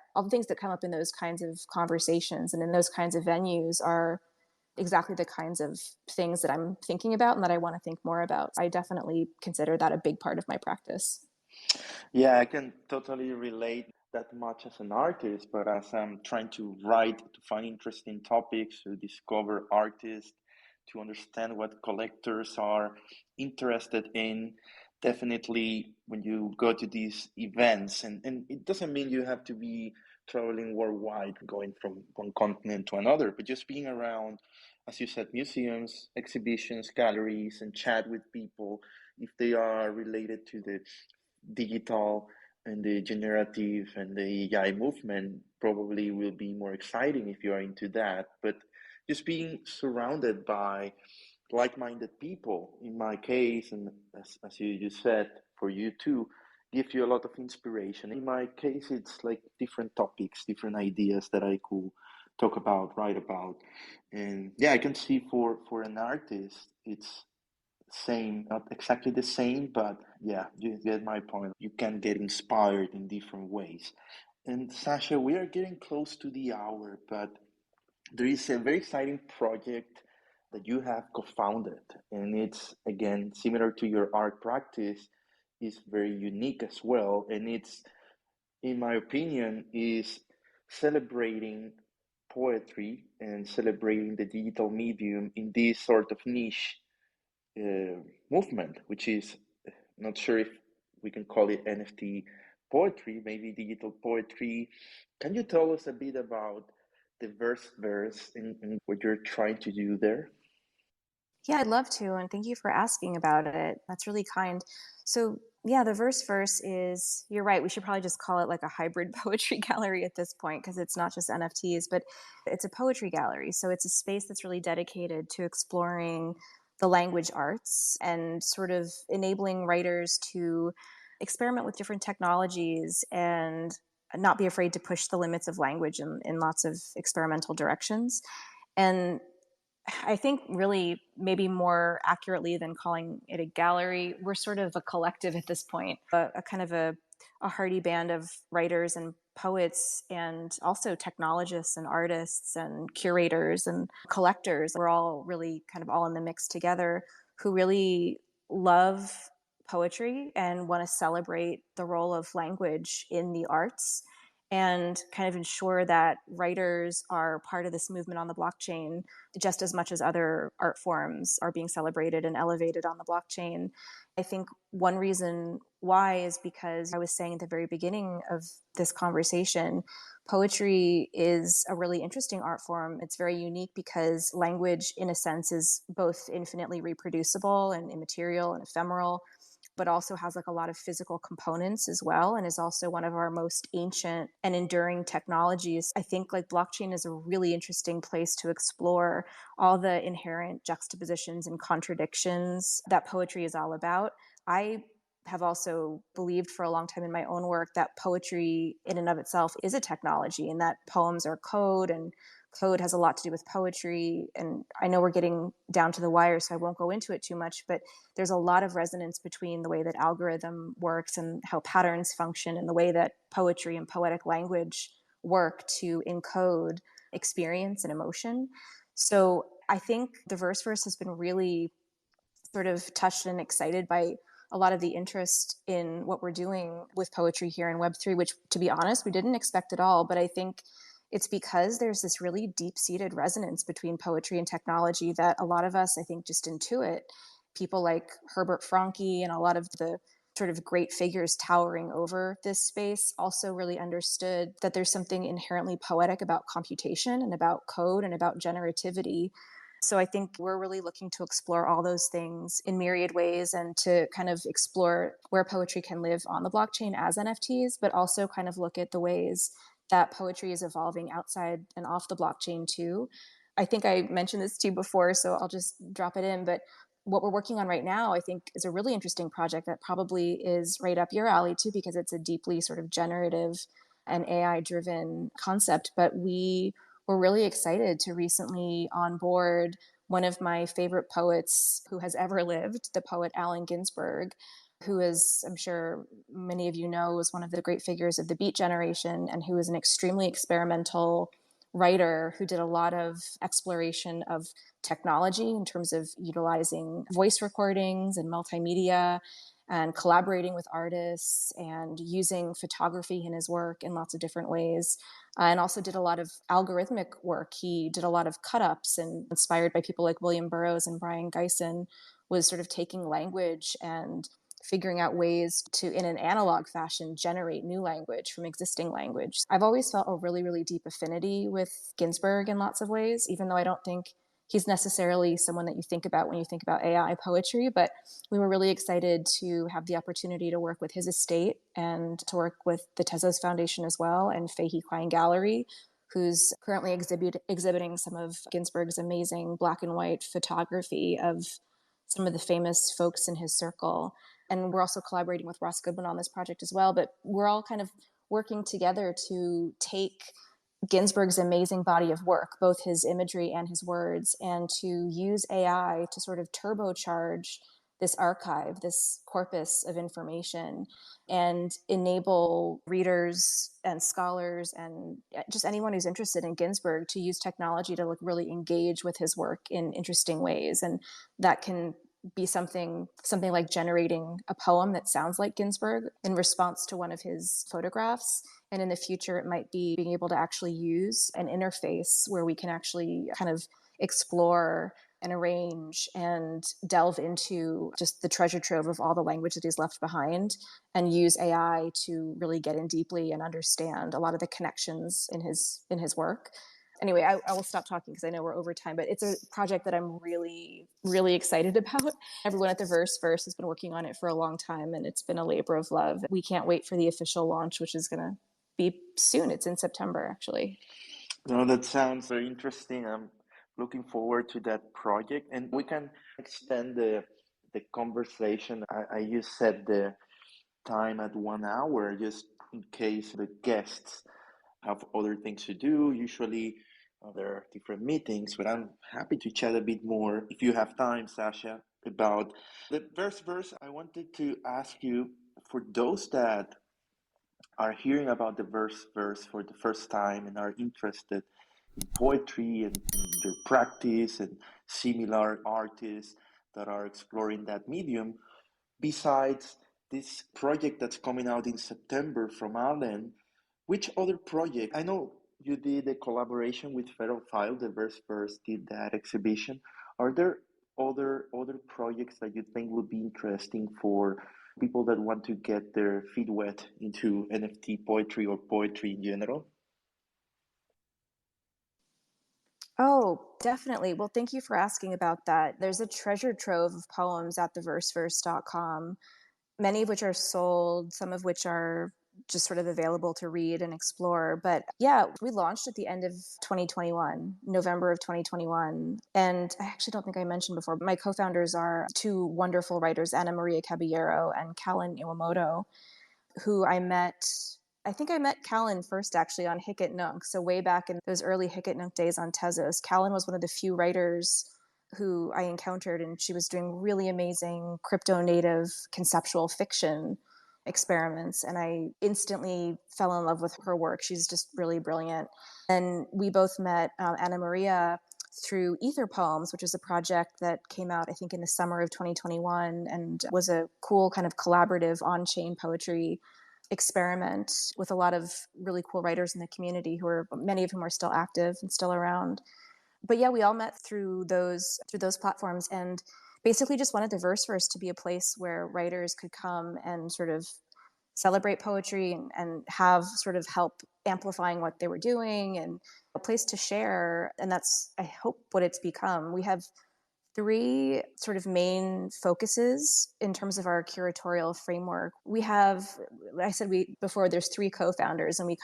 come up in those kinds of conversations and in those kinds of venues are exactly the kinds of things that I'm thinking about and that I want to think more about. I definitely consider that a big part of my practice. Yeah, I can totally relate that much as an artist, but as I'm trying to write, to find interesting topics, to discover artists, to understand what collectors are interested in, definitely when you go to these events, and it doesn't mean you have to be traveling worldwide, going from one continent to another, but just being around, as you said, museums, exhibitions, galleries, and chat with people if they are related to the digital and the generative and the AI movement probably will be more exciting if you are into that. But just being surrounded by like-minded people, in my case, and as you just said, for you too, gives you a lot of inspiration. In my case, it's like different topics, different ideas that I could talk about, write about. And yeah, I can see for an artist, it's same, not exactly the same, but yeah, you get my point. You can get inspired in different ways. And Sasha, we are getting close to the hour, but there is a very exciting project that you have co-founded, and it's again similar to your art practice, is very unique as well, and it's, in my opinion, is celebrating poetry and celebrating the digital medium in this sort of niche movement, which is not sure if we can call it NFT poetry, maybe digital poetry. Can you tell us a bit about the verse and what you're trying to do there? Yeah, I'd love to. And thank you for asking about it. That's really kind. So, yeah, the verse is, you're right. We should probably just call it like a hybrid poetry gallery at this point because it's not just NFTs, but it's a poetry gallery. So, it's a space that's really dedicated to exploring the language arts and sort of enabling writers to experiment with different technologies and not be afraid to push the limits of language in lots of experimental directions. And I think really maybe more accurately than calling it a gallery, we're sort of a collective at this point, a kind of a hearty band of writers and poets and also technologists and artists and curators and collectors. We're all really kind of all in the mix together who really love poetry and want to celebrate the role of language in the arts and kind of ensure that writers are part of this movement on the blockchain just as much as other art forms are being celebrated and elevated on the blockchain. I think one reason why is because I was saying at the very beginning of this conversation, poetry is a really interesting art form. It's very unique because language, in a sense, is both infinitely reproducible and immaterial and ephemeral, but also has like a lot of physical components as well, and is also one of our most ancient and enduring technologies. I think like blockchain is a really interesting place to explore all the inherent juxtapositions and contradictions that poetry is all about. I have also believed for a long time in my own work that poetry in and of itself is a technology, and that poems are code, and code has a lot to do with poetry. And I know we're getting down to the wire, so I won't go into it too much, but there's a lot of resonance between the way that algorithm works and how patterns function and the way that poetry and poetic language work to encode experience and emotion. So I think the verse has been really sort of touched and excited by a lot of the interest in what we're doing with poetry here in Web3, which, to be honest, we didn't expect at all. But I think it's because there's this really deep-seated resonance between poetry and technology that a lot of us, I think, just intuit. People like Herbert Franke and a lot of the sort of great figures towering over this space also really understood that there's something inherently poetic about computation and about code and about generativity. So I think we're really looking to explore all those things in myriad ways and to kind of explore where poetry can live on the blockchain as NFTs, but also kind of look at the ways that poetry is evolving outside and off the blockchain too. I think I mentioned this to you before, so I'll just drop it in. But what we're working on right now, I think, is a really interesting project that probably is right up your alley too, because it's a deeply sort of generative and AI-driven concept. But we're really excited to recently onboard one of my favorite poets who has ever lived, the poet Allen Ginsberg, who is, I'm sure many of you know, was one of the great figures of the Beat generation and who is an extremely experimental writer who did a lot of exploration of technology in terms of utilizing voice recordings and multimedia and collaborating with artists and using photography in his work in lots of different ways. And also did a lot of algorithmic work. He did a lot of cut-ups, and inspired by people like William Burroughs and Brian Gysin, was sort of taking language and figuring out ways to, in an analog fashion, generate new language from existing language. I've always felt a really, really deep affinity with Ginsberg in lots of ways, even though I don't think he's necessarily someone that you think about when you think about AI poetry. But we were really excited to have the opportunity to work with his estate and to work with the Tezos Foundation as well, and Fahey Klein Gallery, who's currently exhibiting some of Ginsberg's amazing black and white photography of some of the famous folks in his circle. And we're also collaborating with Ross Goodwin on this project as well. But we're all kind of working together to take Ginsberg's amazing body of work, both his imagery and his words, and to use AI to sort of turbocharge this archive, this corpus of information, and enable readers and scholars and just anyone who's interested in Ginsberg to use technology to really engage with his work in interesting ways. And that can be something like generating a poem that sounds like Ginsberg in response to one of his photographs. And in the future, it might be being able to actually use an interface where we can actually kind of explore and arrange and delve into just the treasure trove of all the language that he's left behind, and use AI to really get in deeply and understand a lot of the connections in his work. Anyway, I will stop talking because I know we're over time, but it's a project that I'm really, really excited about. Everyone at the Verse has been working on it for a long time, and it's been a labor of love. We can't wait for the official launch, which is going to be soon. It's in September, actually. No, that sounds very interesting. I'm looking forward to that project, and we can extend the conversation. I just set the time at 1 hour just in case the guests have other things to do. Usually there are different meetings, but I'm happy to chat a bit more if you have time, Sasha, about the verse. I wanted to ask you, for those that are hearing about the verse for the first time and are interested in poetry and their practice and similar artists that are exploring that medium, besides this project that's coming out in September from Allen, which other project? I know you did a collaboration with Feral File, the Verse did that exhibition. Are there other projects that you think would be interesting for people that want to get their feet wet into NFT poetry or poetry in general? Oh, definitely. Well, thank you for asking about that. There's a treasure trove of poems at theverseverse.com, many of which are sold, some of which are just sort of available to read and explore. But yeah, we launched at the end of 2021, November of 2021. And I actually don't think I mentioned before, but my co-founders are two wonderful writers, Maria Caballero and Kalen Iwamoto, who I think I met Kalen first actually on Hicket Nunk. So way back in those early Hicket Nunk days on Tezos, Kalen was one of the few writers who I encountered, and she was doing really amazing crypto-native conceptual fiction experiments. And I instantly fell in love with her work. She's just really brilliant. And we both met Anna Maria through Ether Poems, which is a project that came out, I think, in the summer of 2021 and was a cool kind of collaborative on-chain poetry experiment with a lot of really cool writers in the community many of whom are still active and still around. But yeah, we all met through those platforms, and basically just wanted the Verseverse to be a place where writers could come and sort of celebrate poetry and have sort of help amplifying what they were doing, and a place to share. And that's, I hope, what it's become. We have three sort of main focuses in terms of our curatorial framework. We have, I said before, there's three co-founders, and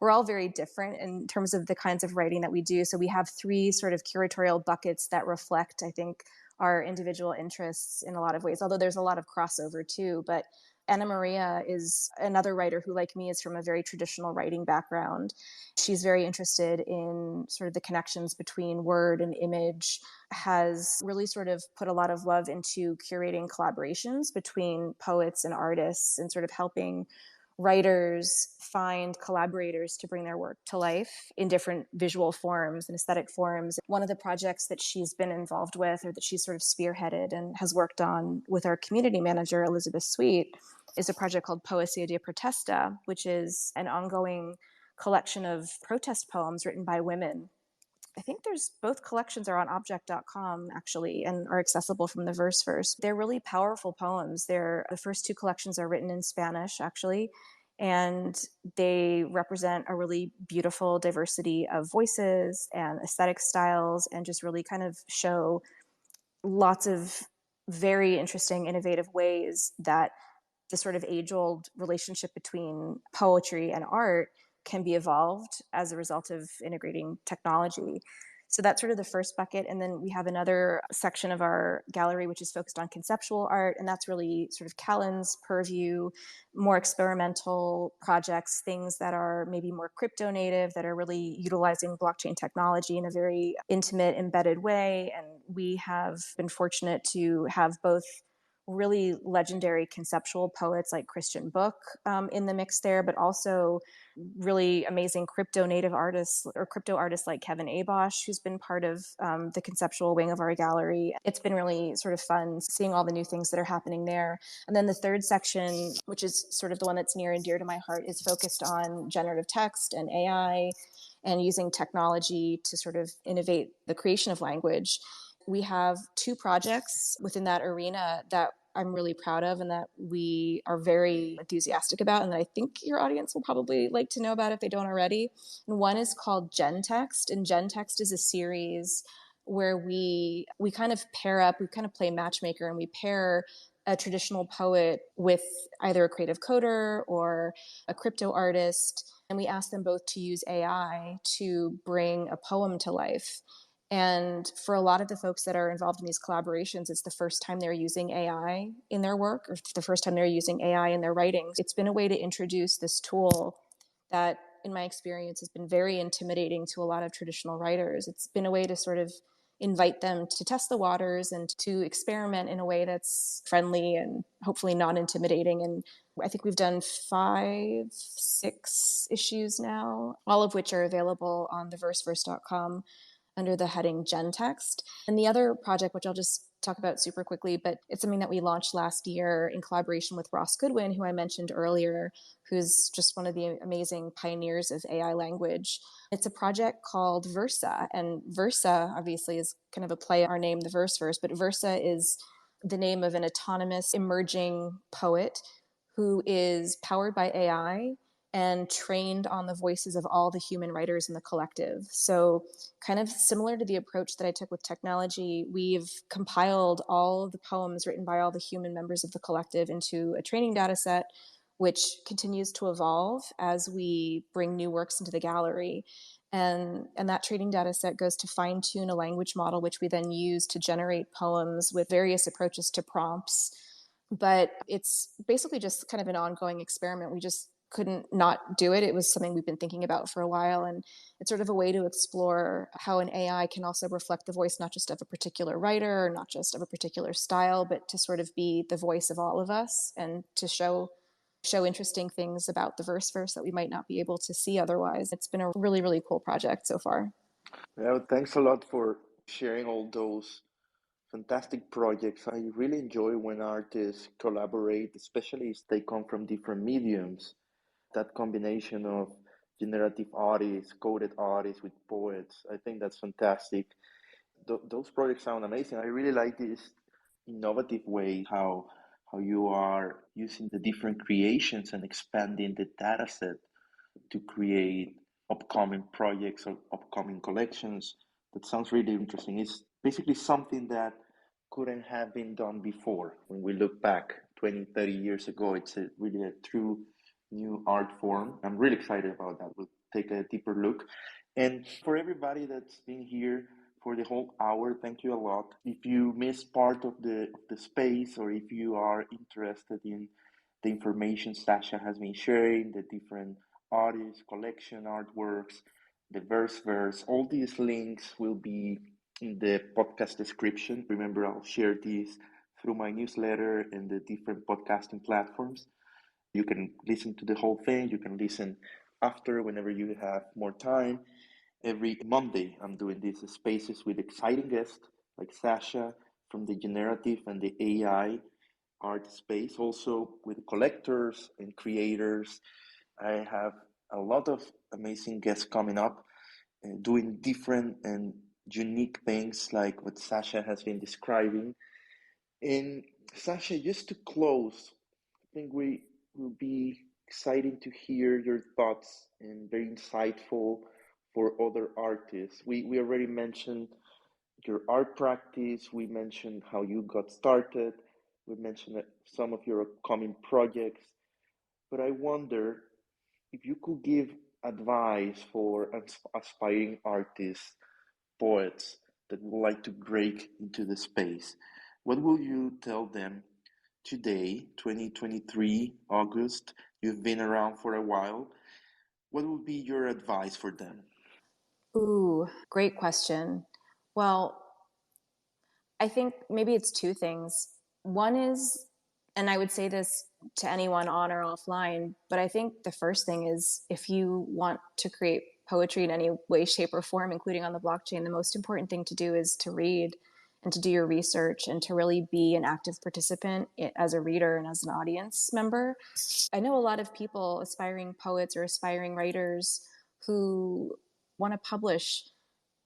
we're all very different in terms of the kinds of writing that we do. So we have three sort of curatorial buckets that reflect, I think, our individual interests in a lot of ways, although there's a lot of crossover too. But Anna Maria is another writer who, like me, is from a very traditional writing background. She's very interested in sort of the connections between word and image, has really sort of put a lot of love into curating collaborations between poets and artists and sort of helping writers find collaborators to bring their work to life in different visual forms and aesthetic forms. One of the projects that she's been involved with, or that she's sort of spearheaded and has worked on with our community manager, Elizabeth Sweet, is a project called Poesia de Protesta, which is an ongoing collection of protest poems written by women. I think both collections are on object.com actually, and are accessible from the Verseverse. They're really powerful poems. The first two collections are written in Spanish actually, and they represent a really beautiful diversity of voices and aesthetic styles, and just really kind of show lots of very interesting, innovative ways that the sort of age-old relationship between poetry and art can be evolved as a result of integrating technology. So that's sort of the first bucket. And then we have another section of our gallery which is focused on conceptual art, and that's really sort of Kalen's purview, more experimental projects, things that are maybe more crypto native, that are really utilizing blockchain technology in a very intimate, embedded way. And we have been fortunate to have both really legendary conceptual poets like Christian Book in the mix there, but also really amazing crypto native artists or crypto artists like Kevin Abosh, who's been part of the conceptual wing of our gallery. It's been really sort of fun seeing all the new things that are happening there. And then the third section, which is sort of the one that's near and dear to my heart, is focused on generative text and AI and using technology to sort of innovate the creation of language. We have two projects within that arena that I'm really proud of and that we are very enthusiastic about, and that I think your audience will probably like to know about if they don't already. And one is called GenText, and GenText is a series where we kind of pair up, we kind of play matchmaker, and we pair a traditional poet with either a creative coder or a crypto artist, and we ask them both to use AI to bring a poem to life. And for a lot of the folks that are involved in these collaborations, it's the first time they're using AI in their work, or the first time they're using AI in their writings. It's been a way to introduce this tool that, in my experience, has been very intimidating to a lot of traditional writers. It's been a way to sort of invite them to test the waters and to experiment in a way that's friendly and hopefully not intimidating. And I think we've done 6 issues now, all of which are available on theverseverse.com under the heading GenText. And the other project, which I'll just talk about super quickly, but it's something that we launched last year in collaboration with Ross Goodwin, who I mentioned earlier, who's just one of the amazing pioneers of AI language. It's a project called Versa, and Versa obviously is kind of a play on our name, the Verseverse, but Versa is the name of an autonomous emerging poet who is powered by AI and trained on the voices of all the human writers in the collective. So kind of similar to the approach that I took with technology, we've compiled all of the poems written by all the human members of the collective into a training data set which continues to evolve as we bring new works into the gallery. And that training data set goes to fine tune a language model, which we then use to generate poems with various approaches to prompts. But it's basically just kind of an ongoing experiment. We just couldn't not do it. It was something we've been thinking about for a while. And it's sort of a way to explore how an AI can also reflect the voice, not just of a particular writer, or not just of a particular style, but to sort of be the voice of all of us and to show interesting things about the verse that we might not be able to see otherwise. It's been a really, really cool project so far. Well, thanks a lot for sharing all those fantastic projects. I really enjoy when artists collaborate, especially if they come from different mediums. That combination of generative artists, coded artists with poets, I think that's fantastic. Those projects sound amazing. I really like this innovative way how you are using the different creations and expanding the data set to create upcoming projects or upcoming collections. That sounds really interesting. It's basically something that couldn't have been done before. When we look back 20, 30 years ago, it's really a true new art form. I'm really excited about that. We'll take a deeper look. And for everybody that's been here for the whole hour, thank you a lot. If you missed part of the space, or if you are interested in the information Sasha has been sharing, the different artists, collection artworks, the verse, all these links will be in the podcast description. Remember, I'll share these through my newsletter and the different podcasting platforms. You can listen to the whole thing. You can listen after, whenever you have more time. Every Monday, I'm doing these spaces with exciting guests like Sasha from the generative and the AI art space, also with collectors and creators. I have a lot of amazing guests coming up doing different and unique things like what Sasha has been describing. And Sasha, just to close, I think we will be exciting to hear your thoughts and very insightful for other artists. We already mentioned your art practice, we mentioned how you got started, we mentioned some of your upcoming projects, but I wonder if you could give advice for aspiring artists, poets that would like to break into the space, what will you tell them today, 2023, August? You've been around for a while. What would be your advice for them? Ooh, great question. Well, I think maybe it's two things. One is, and I would say this to anyone on or offline, but I think the first thing is if you want to create poetry in any way, shape, or form, including on the blockchain, the most important thing to do is to read and to do your research and to really be an active participant as a reader and as an audience member. I know a lot of people, aspiring poets or aspiring writers, who want to publish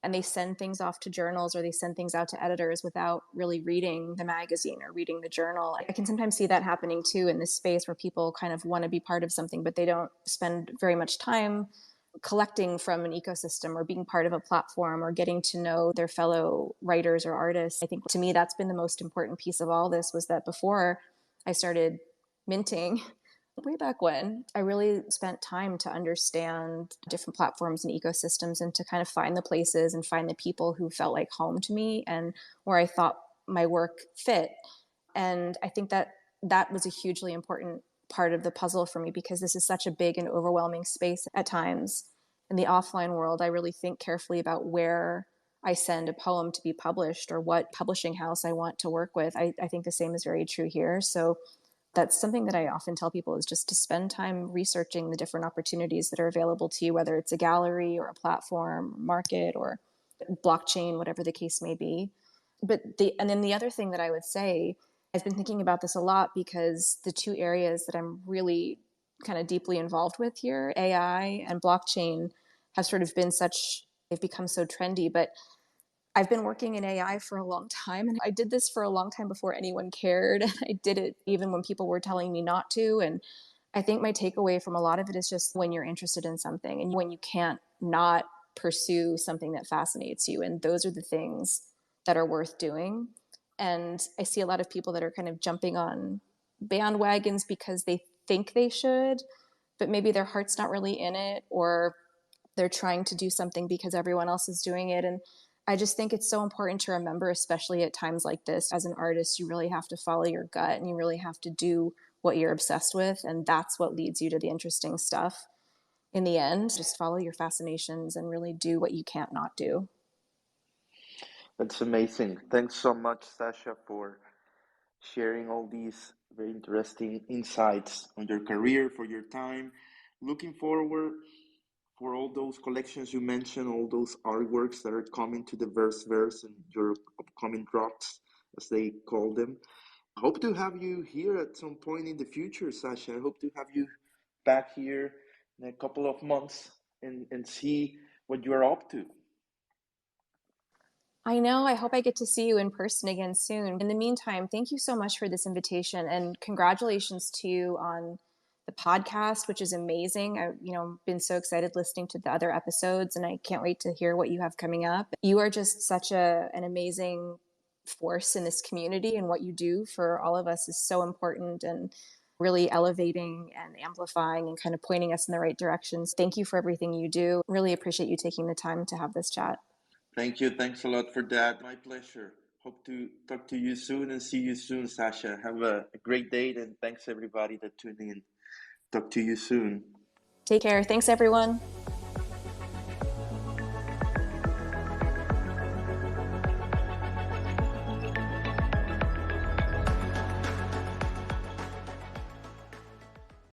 and they send things off to journals or they send things out to editors without really reading the magazine or reading the journal. I can sometimes see that happening too in this space where people kind of want to be part of something, but they don't spend very much time collecting from an ecosystem or being part of a platform or getting to know their fellow writers or artists. I think to me, that's been the most important piece of all this, was that before I started minting, way back when, I really spent time to understand different platforms and ecosystems and to kind of find the places and find the people who felt like home to me and where I thought my work fit. And I think that that was a hugely important part of the puzzle for me, because this is such a big and overwhelming space at times. In the offline world, I really think carefully about where I send a poem to be published or what publishing house I want to work with. I think the same is very true here. So that's something that I often tell people, is just to spend time researching the different opportunities that are available to you, whether it's a gallery or a platform, market, or blockchain, whatever the case may be. And then the other thing that I would say, I've been thinking about this a lot because the two areas that I'm really kind of deeply involved with here, AI and blockchain, have sort of been they've become so trendy, but I've been working in AI for a long time, and I did this for a long time before anyone cared. I did it even when people were telling me not to. And I think my takeaway from a lot of it is just when you're interested in something and when you can't not pursue something that fascinates you. And those are the things that are worth doing. And I see a lot of people that are kind of jumping on bandwagons because they think they should, but maybe their heart's not really in it, or they're trying to do something because everyone else is doing it. And I just think it's so important to remember, especially at times like this, as an artist, you really have to follow your gut and you really have to do what you're obsessed with. And that's what leads you to the interesting stuff in the end. Just follow your fascinations and really do what you can't not do. That's amazing. Thanks so much, Sasha, for sharing all these very interesting insights on your career, for your time. Looking forward for all those collections you mentioned, all those artworks that are coming to the verse and your upcoming drops, as they call them. Hope to have you here at some point in the future, Sasha. I hope to have you back here in a couple of months and see what you're up to. I know. I hope I get to see you in person again soon. In the meantime, thank you so much for this invitation, and congratulations to you on the podcast, which is amazing. I've been so excited listening to the other episodes, and I can't wait to hear what you have coming up. You are just such an amazing force in this community, and what you do for all of us is so important and really elevating and amplifying and kind of pointing us in the right directions. Thank you for everything you do. Really appreciate you taking the time to have this chat. Thank you. Thanks a lot for that. My pleasure. Hope to talk to you soon and see you soon, Sasha. Have a great day, and thanks everybody that tuned in. Talk to you soon. Take care. Thanks, everyone.